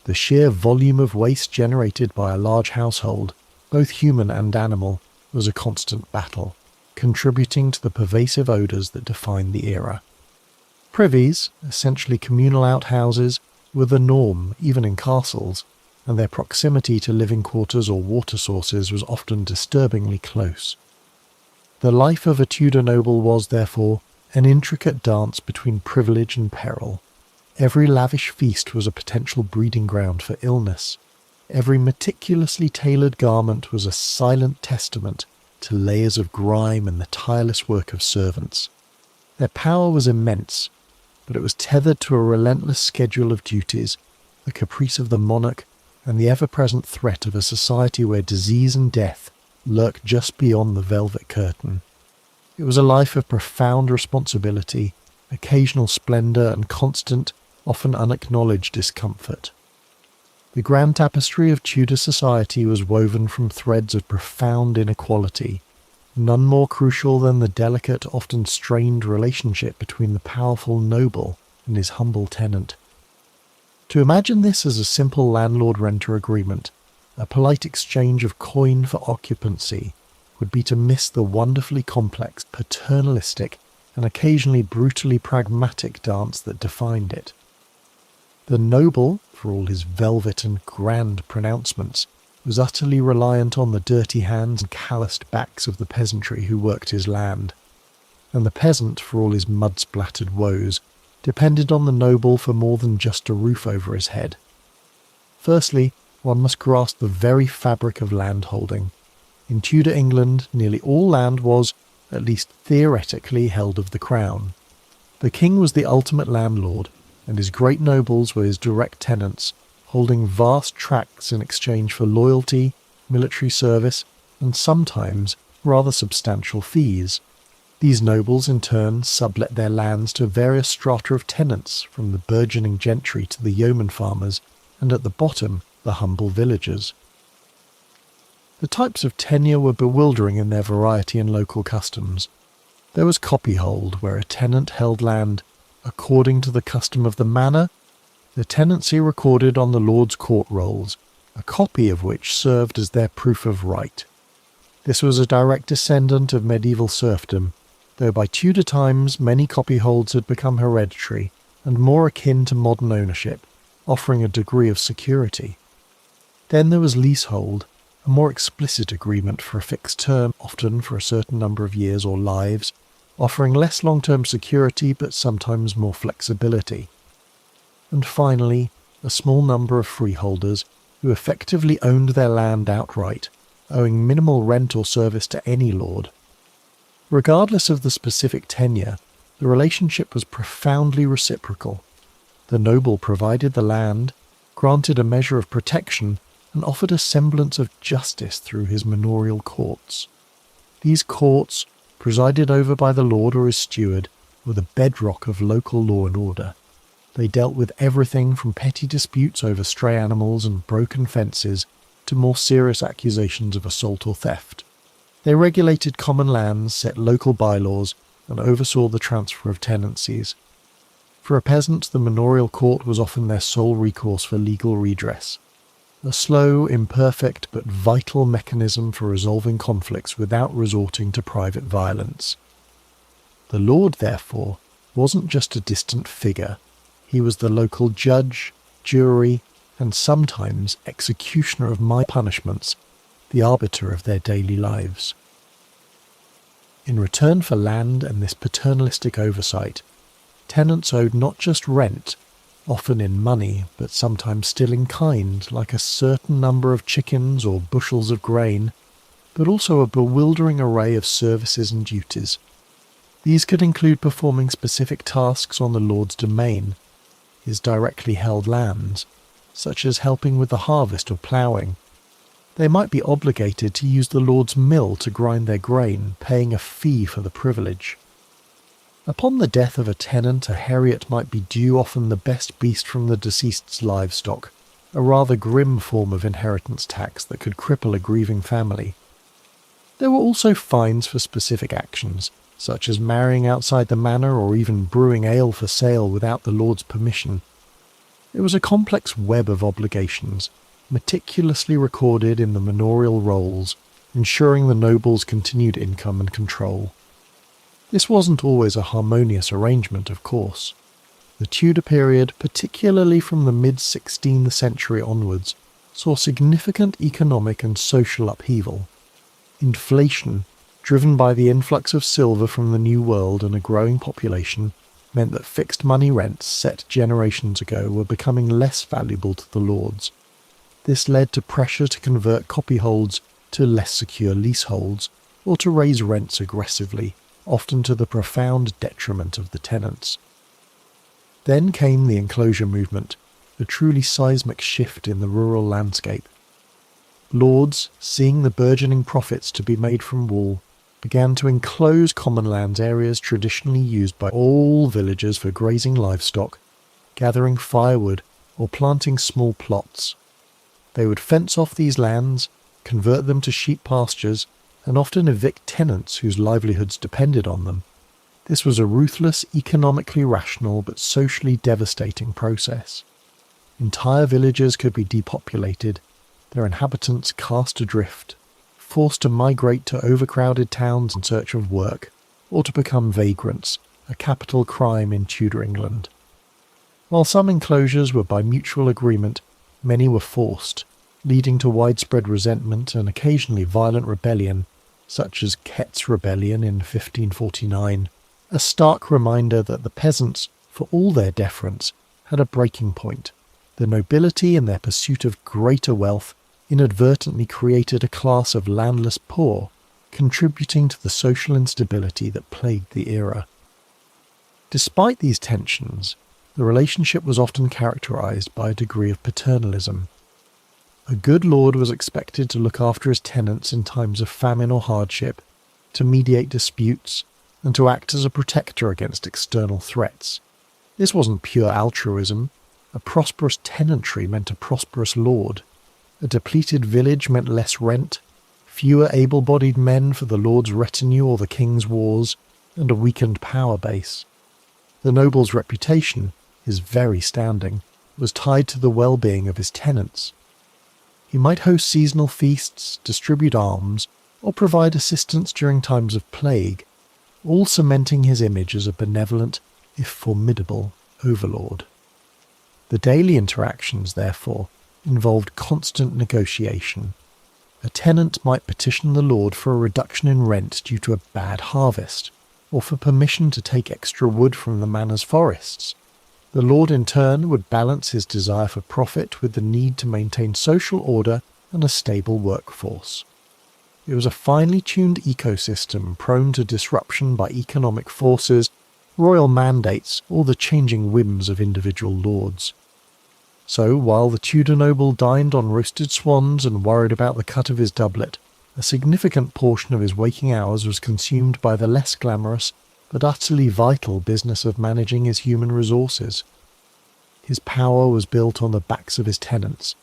The sheer volume of waste generated by a large household, both human and animal, was a constant battle, contributing to the pervasive odours that defined the era. Privies, essentially communal outhouses, were the norm even in castles, and their proximity to living quarters or water sources was often disturbingly close. The life of a Tudor noble was, therefore, an intricate dance between privilege and peril. Every lavish feast was a potential breeding ground for illness. Every meticulously tailored garment was a silent testament to layers of grime and the tireless work of servants. Their power was immense, but it was tethered to a relentless schedule of duties, the caprice of the monarch, and the ever-present threat of a society where disease and death lurked just beyond the velvet curtain. It was a life of profound responsibility, occasional splendour, and constant, often unacknowledged discomfort. The grand tapestry of Tudor society was woven from threads of profound inequality. none more crucial than the delicate, often strained relationship between the powerful noble and his humble tenant. To imagine this as a simple landlord-renter agreement, a polite exchange of coin for occupancy, would be to miss the wonderfully complex, paternalistic, and occasionally brutally pragmatic dance that defined it. The noble, for all his velvet and grand pronouncements, was utterly reliant on the dirty hands and calloused backs of the peasantry who worked his land, and the peasant, for all his mud-splattered woes, depended on the noble for more than just a roof over his head. Firstly, one must grasp the very fabric of landholding. In Tudor England, nearly all land was, at least theoretically, held of the crown. The king was the ultimate landlord, and his great nobles were his direct tenants, holding vast tracts in exchange for loyalty, military service, and sometimes rather substantial fees. These nobles in turn sublet their lands to various strata of tenants, from the burgeoning gentry to the yeoman farmers, and at the bottom, the humble villagers. The types of tenure were bewildering in their variety and local customs. There was copyhold, where a tenant held land according to the custom of the manor, the tenancy recorded on the lord's court rolls, a copy of which served as their proof of right. This was a direct descendant of medieval serfdom, though by Tudor times many copyholds had become hereditary and more akin to modern ownership, offering a degree of security. Then there was leasehold, a more explicit agreement for a fixed term, often for a certain number of years or lives, offering less long-term security but sometimes more flexibility. And finally, a small number of freeholders who effectively owned their land outright, owing minimal rent or service to any lord. Regardless of the specific tenure, the relationship was profoundly reciprocal. The noble provided the land, granted a measure of protection, and offered a semblance of justice through his manorial courts. These courts, presided over by the lord or his steward, were the bedrock of local law and order. They dealt with everything from petty disputes over stray animals and broken fences to more serious accusations of assault or theft. They regulated common lands, set local bylaws, and oversaw the transfer of tenancies. For a peasant, the manorial court was often their sole recourse for legal redress. A slow, imperfect, but vital mechanism for resolving conflicts without resorting to private violence. The lord, therefore, wasn't just a distant figure. He was the local judge, jury, and sometimes executioner of my punishments, the arbiter of their daily lives. In return for land and this paternalistic oversight, tenants owed not just rent, often in money, but sometimes still in kind, like a certain number of chickens or bushels of grain, but also a bewildering array of services and duties. These could include performing specific tasks on the lord's domain, his directly held lands, such as helping with the harvest or ploughing. They might be obligated to use the lord's mill to grind their grain, paying a fee for the privilege. Upon the death of a tenant, a heriot might be due often the best beast from the deceased's livestock, a rather grim form of inheritance tax that could cripple a grieving family. There were also fines for specific actions, such as marrying outside the manor or even brewing ale for sale without the lord's permission. It was a complex web of obligations, meticulously recorded in the manorial rolls, ensuring the noble's continued income and control. This wasn't always a harmonious arrangement, of course. The Tudor period, particularly from the mid-16th century onwards, saw significant economic and social upheaval. Inflation, driven by the influx of silver from the New World and a growing population, meant that fixed money rents set generations ago were becoming less valuable to the lords. This led to pressure to convert copyholds to less secure leaseholds, or to raise rents aggressively, often to the profound detriment of the tenants. Then came the enclosure movement, a truly seismic shift in the rural landscape. Lords, seeing the burgeoning profits to be made from wool, began to enclose common lands areas traditionally used by all villagers for grazing livestock, gathering firewood, or planting small plots. They would fence off these lands, convert them to sheep pastures, and often evict tenants whose livelihoods depended on them. This was a ruthless, economically rational but socially devastating process. Entire villages could be depopulated, their inhabitants cast adrift, forced to migrate to overcrowded towns in search of work, or to become vagrants, a capital crime in Tudor England. While some enclosures were by mutual agreement, many were forced, leading to widespread resentment and occasionally violent rebellion, such as Kett's Rebellion in 1549, a stark reminder that the peasants, for all their deference, had a breaking point. The nobility, in their pursuit of greater wealth, inadvertently created a class of landless poor, contributing to the social instability that plagued the era. Despite these tensions, the relationship was often characterized by a degree of paternalism. A good lord was expected to look after his tenants in times of famine or hardship, to mediate disputes, and to act as a protector against external threats. This wasn't pure altruism. A prosperous tenantry meant a prosperous lord. A depleted village meant less rent, fewer able-bodied men for the lord's retinue or the king's wars, and a weakened power base. The noble's reputation, his very standing, was tied to the well-being of his tenants. He might host seasonal feasts, distribute alms, or provide assistance during times of plague, all cementing his image as a benevolent, if formidable, overlord. The daily interactions, therefore, involved constant negotiation. A tenant might petition the lord for a reduction in rent due to a bad harvest, or for permission to take extra wood from the manor's forests. The lord in turn would balance his desire for profit with the need to maintain social order and a stable workforce. It was a finely tuned ecosystem prone to disruption by economic forces, royal mandates, or the changing whims of individual lords. So, while the Tudor noble dined on roasted swans and worried about the cut of his doublet, a significant portion of his waking hours was consumed by the less glamorous but utterly vital business of managing his human resources. His power was built on the backs of his tenants,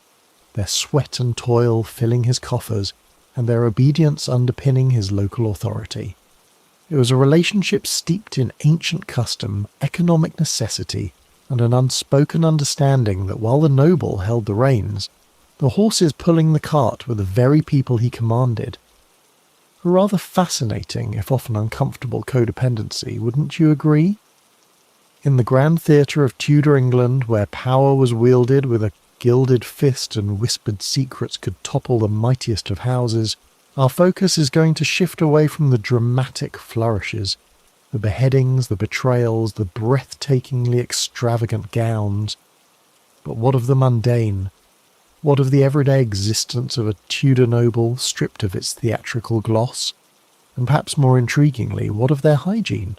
their sweat and toil filling his coffers, and their obedience underpinning his local authority. It was a relationship steeped in ancient custom, economic necessity, and an unspoken understanding that while the noble held the reins, the horses pulling the cart were the very people he commanded. A rather fascinating, if often uncomfortable, codependency, wouldn't you agree? In the grand theatre of Tudor England, where power was wielded with a gilded fist and whispered secrets could topple the mightiest of houses, our focus is going to shift away from the dramatic flourishes, the beheadings, the betrayals, the breathtakingly extravagant gowns. But what of the mundane? What of the everyday existence of a Tudor noble stripped of its theatrical gloss? And perhaps more intriguingly, what of their hygiene?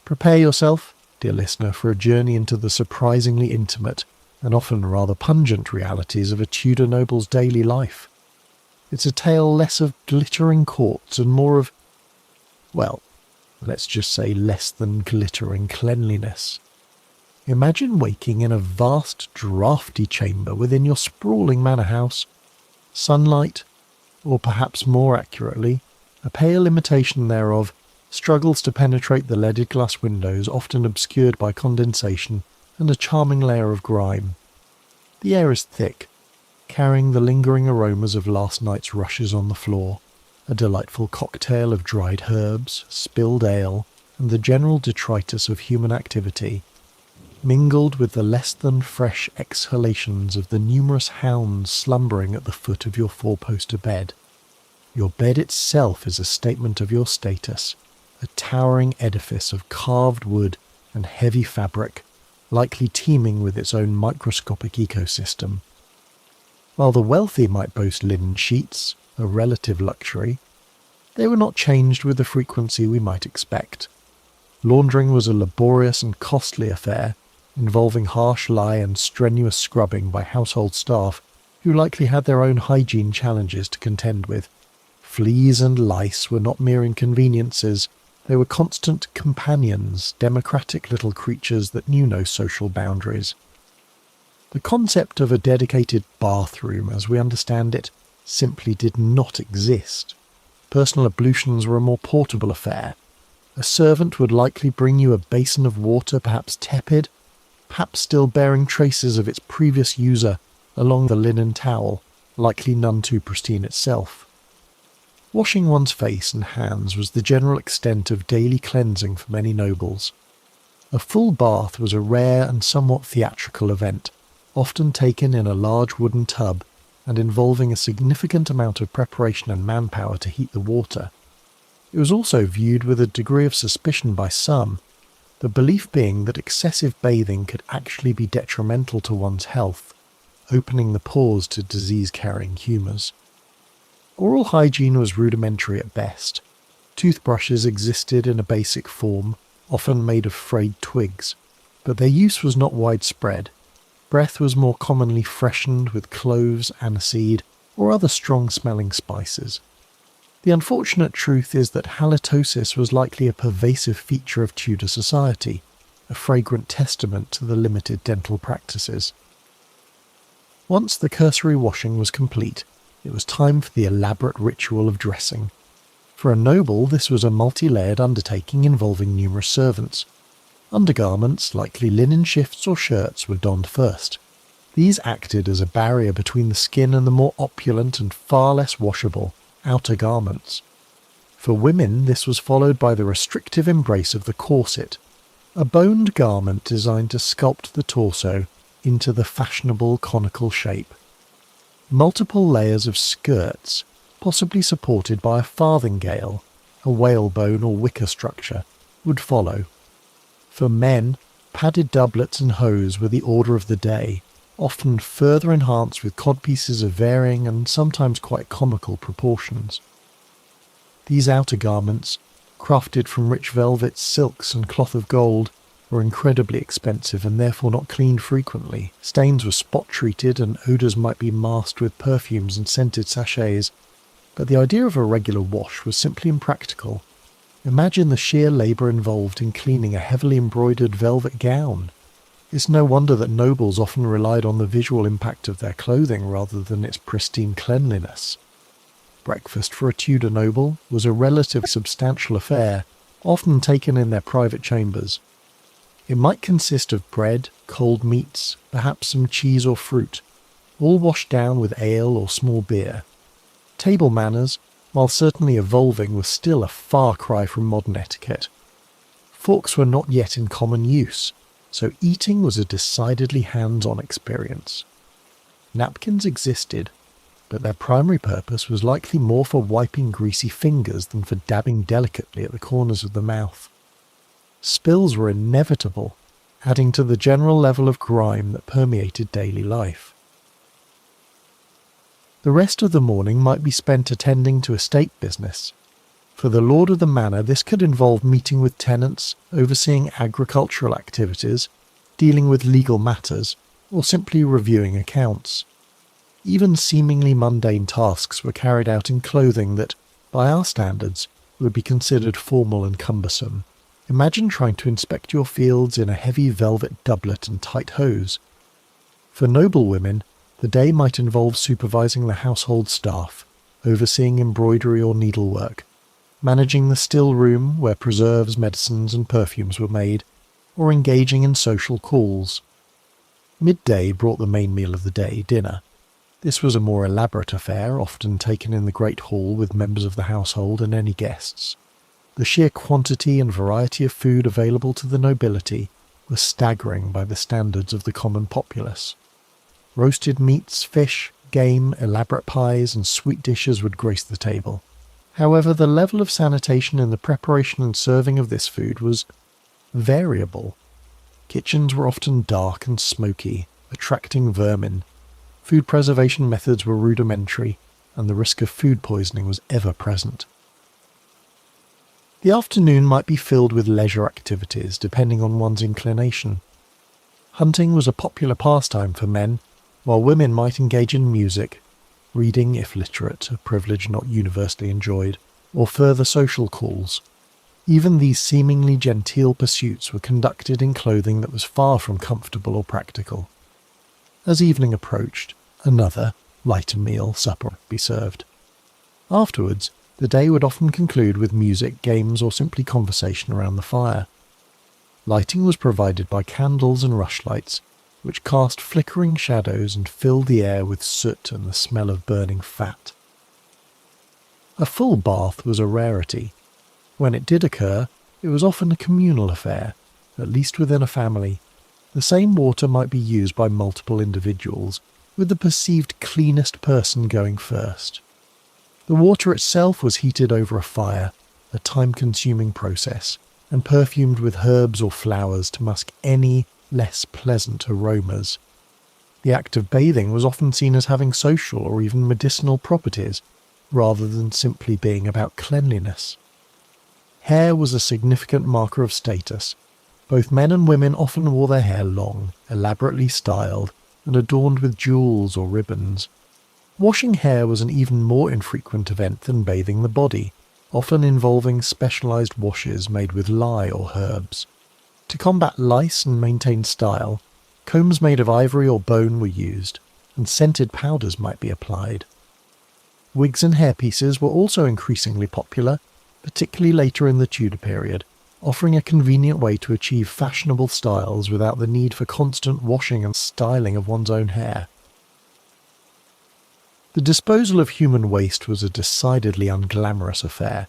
Prepare yourself, dear listener, for a journey into the surprisingly intimate and often rather pungent realities of a Tudor noble's daily life. It's a tale less of glittering courts and more of, well, let's just say less than glittering cleanliness. Imagine waking in a vast, draughty chamber within your sprawling manor house. Sunlight, or perhaps more accurately, a pale imitation thereof, struggles to penetrate the leaded glass windows, often obscured by condensation and a charming layer of grime. The air is thick, carrying the lingering aromas of last night's rushes on the floor, a delightful cocktail of dried herbs, spilled ale, and the general detritus of human activity, mingled with the less-than-fresh exhalations of the numerous hounds slumbering at the foot of your four-poster bed. Your bed itself is a statement of your status, a towering edifice of carved wood and heavy fabric, likely teeming with its own microscopic ecosystem. While the wealthy might boast linen sheets, a relative luxury, they were not changed with the frequency we might expect. Laundering was a laborious and costly affair, involving harsh lye and strenuous scrubbing by household staff who likely had their own hygiene challenges to contend with. Fleas and lice were not mere inconveniences, they were constant companions, democratic little creatures that knew no social boundaries. The concept of a dedicated bathroom, as we understand it, simply did not exist. personal ablutions were a more portable affair. A servant would likely bring you a basin of water, perhaps tepid, perhaps still bearing traces of its previous user along the linen towel, likely none too pristine itself. Washing one's face and hands was the general extent of daily cleansing for many nobles. A full bath was a rare and somewhat theatrical event, often taken in a large wooden tub and involving a significant amount of preparation and manpower to heat the water. It was also viewed with a degree of suspicion by some, the belief being that excessive bathing could actually be detrimental to one's health, opening the pores to disease-carrying humours. Oral hygiene was rudimentary at best. Toothbrushes existed in a basic form, often made of frayed twigs, but their use was not widespread. Breath was more commonly freshened with cloves, aniseed, or other strong-smelling spices. The unfortunate truth is that halitosis was likely a pervasive feature of Tudor society, a fragrant testament to the limited dental practices. Once the cursory washing was complete, it was time for the elaborate ritual of dressing. For a noble, this was a multi-layered undertaking involving numerous servants. Undergarments, likely linen shifts or shirts, were donned first. These acted as a barrier between the skin and the more opulent and far less washable outer garments. For women, this was followed by the restrictive embrace of the corset, a boned garment designed to sculpt the torso into the fashionable conical shape. Multiple layers of skirts, possibly supported by a farthingale, a whalebone or wicker structure, would follow. For men, padded doublets and hose were the order of the day, often further enhanced with codpieces of varying and sometimes quite comical proportions. These outer garments, crafted from rich velvets, silks and cloth of gold, were incredibly expensive and therefore not cleaned frequently. Stains were spot-treated and odours might be masked with perfumes and scented sachets, but the idea of a regular wash was simply impractical. Imagine the sheer labour involved in cleaning a heavily embroidered velvet gown. It's no wonder that nobles often relied on the visual impact of their clothing rather than its pristine cleanliness. Breakfast for a Tudor noble was a relatively substantial affair, often taken in their private chambers. It might consist of bread, cold meats, perhaps some cheese or fruit, all washed down with ale or small beer. Table manners, while certainly evolving, were still a far cry from modern etiquette. Forks were not yet in common use, so eating was a decidedly hands-on experience. Napkins existed, but their primary purpose was likely more for wiping greasy fingers than for dabbing delicately at the corners of the mouth. Spills were inevitable, adding to the general level of grime that permeated daily life. The rest of the morning might be spent attending to estate business. For the lord of the manor, this could involve meeting with tenants, overseeing agricultural activities, dealing with legal matters, or simply reviewing accounts. Even seemingly mundane tasks were carried out in clothing that, by our standards, would be considered formal and cumbersome. Imagine trying to inspect your fields in a heavy velvet doublet and tight hose. For noble women, the day might involve supervising the household staff, overseeing embroidery or needlework, managing the still room where preserves, medicines and perfumes were made, or engaging in social calls. Midday brought the main meal of the day, dinner. This was a more elaborate affair, often taken in the great hall with members of the household and any guests. The sheer quantity and variety of food available to the nobility was staggering by the standards of the common populace. Roasted meats, fish, game, elaborate pies and sweet dishes would grace the table. However, the level of sanitation in the preparation and serving of this food was variable. Kitchens were often dark and smoky, attracting vermin. Food preservation methods were rudimentary, and the risk of food poisoning was ever present. The afternoon might be filled with leisure activities, depending on one's inclination. Hunting was a popular pastime for men, while women might engage in music, reading if literate, a privilege not universally enjoyed, or further social calls. Even these seemingly genteel pursuits were conducted in clothing that was far from comfortable or practical. As evening approached, another, lighter meal, supper, would be served. Afterwards, The day would often conclude with music, games, or simply conversation around the fire. Lighting was provided by candles and rushlights, which cast flickering shadows and filled the air with soot and the smell of burning fat. A full bath was a rarity. When it did occur, it was often a communal affair, at least within a family. The same water might be used by multiple individuals, with the perceived cleanest person going first. The water itself was heated over a fire, a time-consuming process, and perfumed with herbs or flowers to mask any less pleasant aromas. The act of bathing was often seen as having social or even medicinal properties, rather than simply being about cleanliness. Hair was a significant marker of status. Both men and women often wore their hair long, elaborately styled, and adorned with jewels or ribbons. Washing hair was an even more infrequent event than bathing the body, often involving specialized washes made with lye or herbs. To combat lice and maintain style, combs made of ivory or bone were used, and scented powders might be applied. Wigs and hairpieces were also increasingly popular, particularly later in the Tudor period, offering a convenient way to achieve fashionable styles without the need for constant washing and styling of one's own hair. The disposal of human waste was a decidedly unglamorous affair.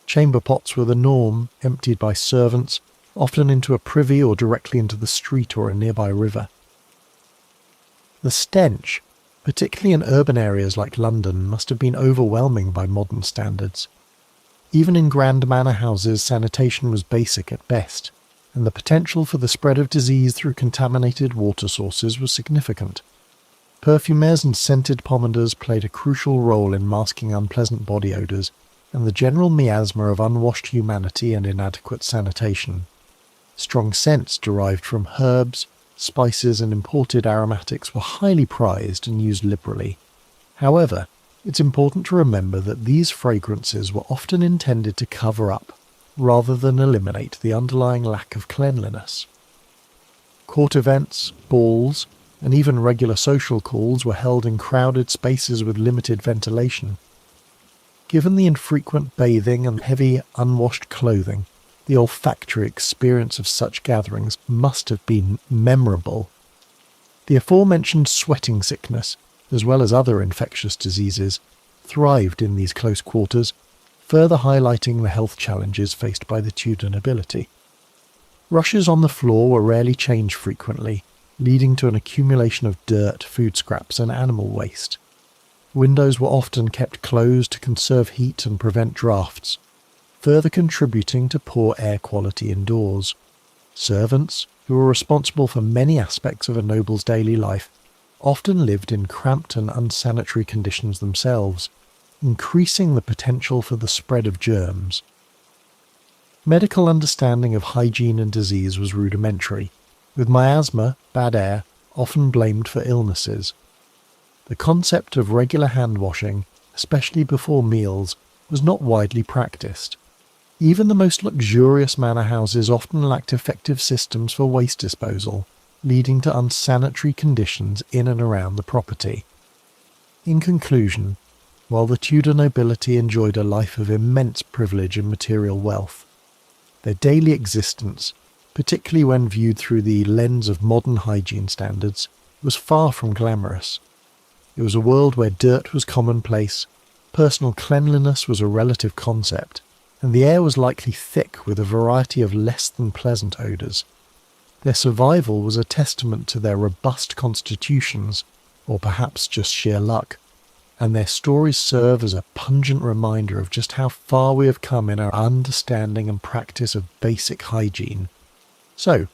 Chamber pots were the norm, emptied by servants, often into a privy or directly into the street or a nearby river. The stench, particularly in urban areas like London, must have been overwhelming by modern standards. Even in grand manor houses, sanitation was basic at best, and the potential for the spread of disease through contaminated water sources was significant. Perfumers and scented pomanders played a crucial role in masking unpleasant body odours and the general miasma of unwashed humanity and inadequate sanitation. Strong scents derived from herbs, spices and imported aromatics were highly prized and used liberally. However, it's important to remember that these fragrances were often intended to cover up, rather than eliminate the underlying lack of cleanliness. Court events, balls, and even regular social calls were held in crowded spaces with limited ventilation. Given the infrequent bathing and heavy, unwashed clothing, the olfactory experience of such gatherings must have been memorable. The aforementioned sweating sickness, as well as other infectious diseases, thrived in these close quarters, further highlighting the health challenges faced by the Tudor nobility. Rushes on the floor were rarely changed frequently, leading to an accumulation of dirt, food scraps and animal waste. Windows were often kept closed to conserve heat and prevent drafts, further contributing to poor air quality indoors. Servants, who were responsible for many aspects of a noble's daily life, often lived in cramped and unsanitary conditions themselves, increasing the potential for the spread of germs. Medical understanding of hygiene and disease was rudimentary, with miasma, bad air, often blamed for illnesses. The concept of regular hand washing, especially before meals, was not widely practiced. Even the most luxurious manor houses often lacked effective systems for waste disposal, leading to unsanitary conditions in and around the property. In conclusion, while the Tudor nobility enjoyed a life of immense privilege and material wealth, their daily existence, particularly when viewed through the lens of modern hygiene standards, was far from glamorous. It was a world where dirt was commonplace, personal cleanliness was a relative concept, and the air was likely thick with a variety of less than pleasant odours. Their survival was a testament to their robust constitutions, or perhaps just sheer luck, and their stories serve as a pungent reminder of just how far we have come in our understanding and practice of basic hygiene. So,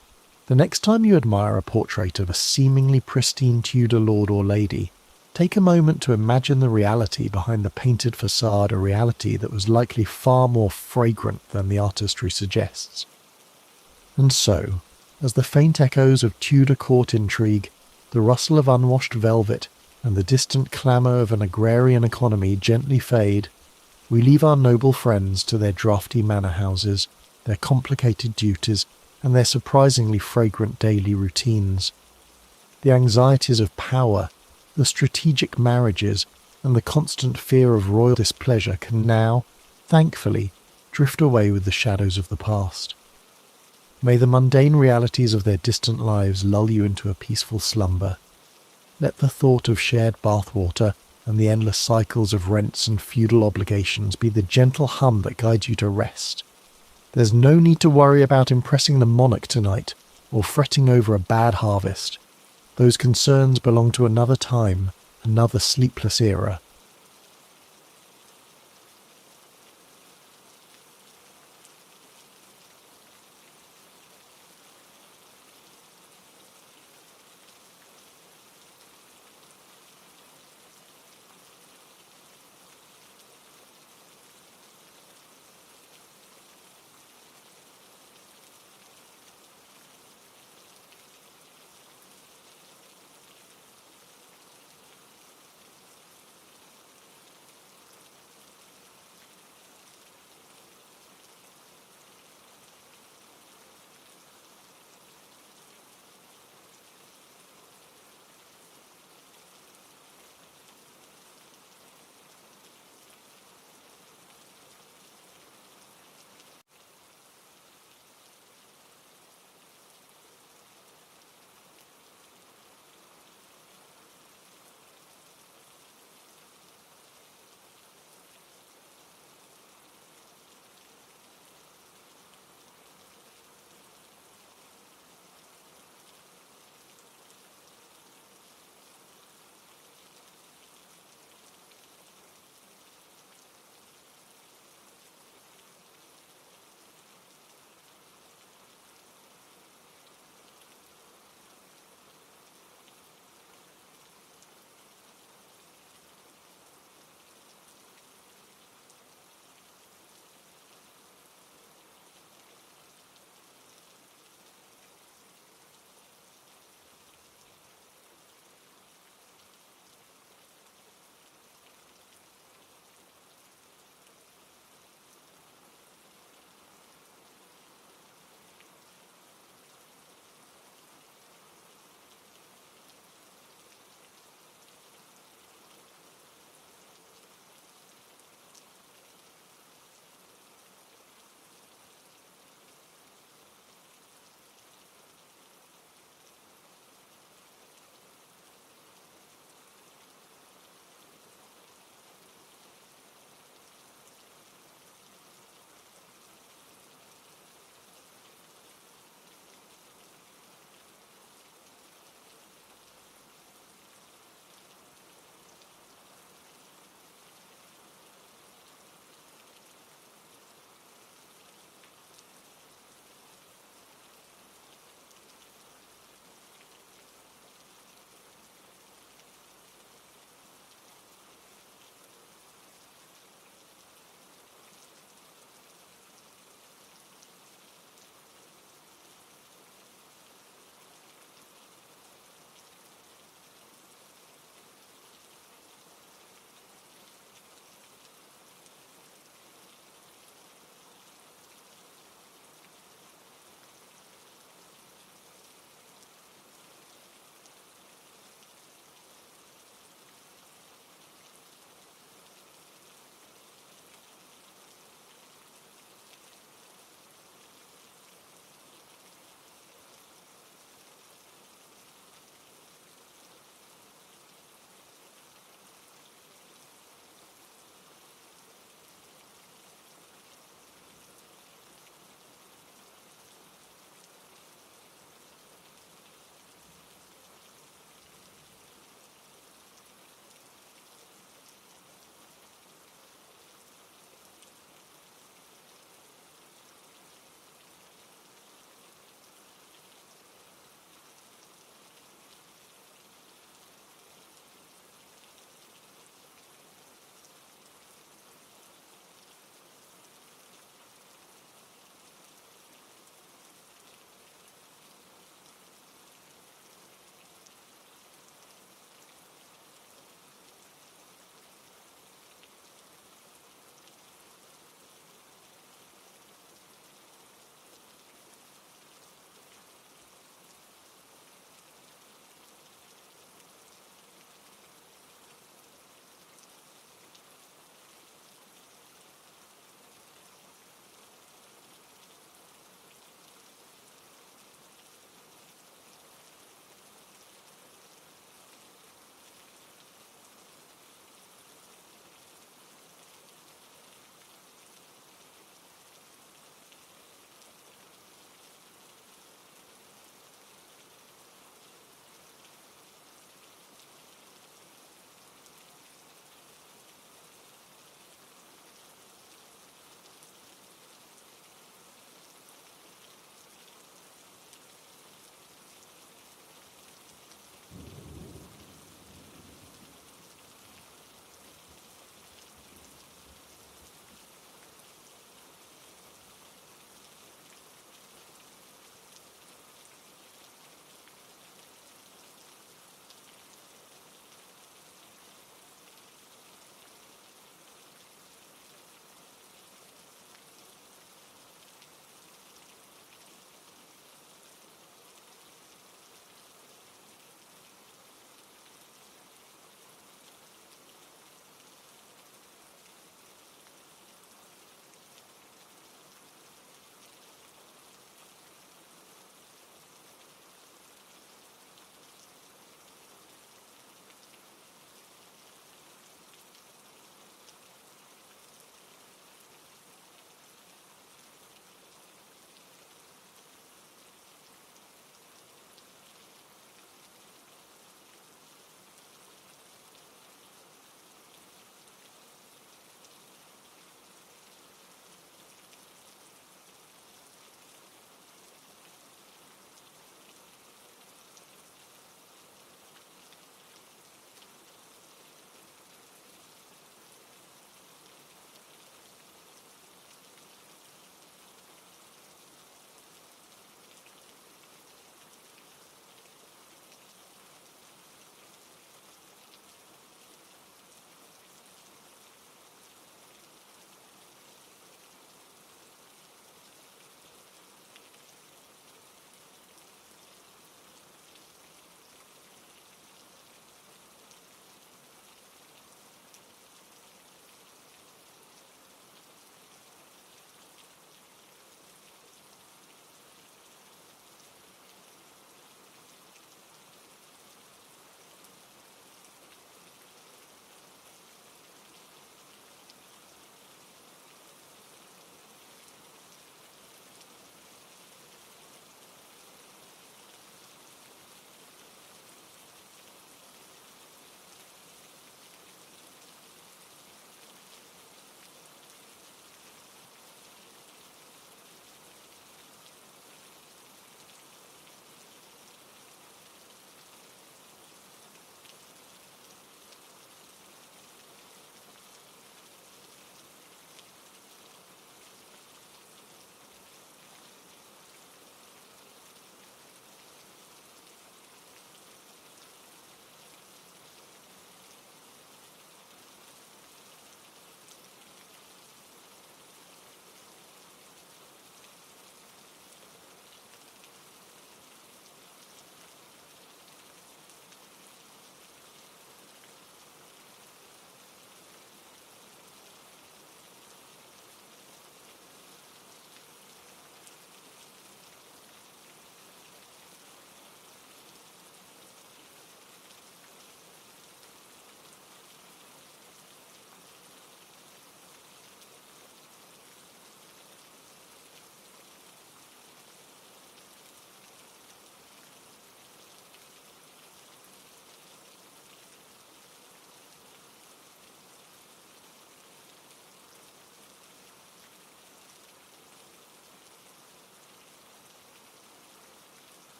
the next time you admire a portrait of a seemingly pristine Tudor lord or lady, take a moment to imagine the reality behind the painted facade, a reality that was likely far more fragrant than the artistry suggests. And so, as the faint echoes of Tudor court intrigue, the rustle of unwashed velvet, and the distant clamour of an agrarian economy gently fade, we leave our noble friends to their draughty manor houses, their complicated duties, and their surprisingly fragrant daily routines. The anxieties of power, the strategic marriages, and the constant fear of royal displeasure can now, thankfully, drift away with the shadows of the past. May the mundane realities of their distant lives lull you into a peaceful slumber. Let the thought of shared bathwater and the endless cycles of rents and feudal obligations be the gentle hum that guides you to rest. There's no need to worry about impressing the monarch tonight, or fretting over a bad harvest. Those concerns belong to another time, another sleepless era.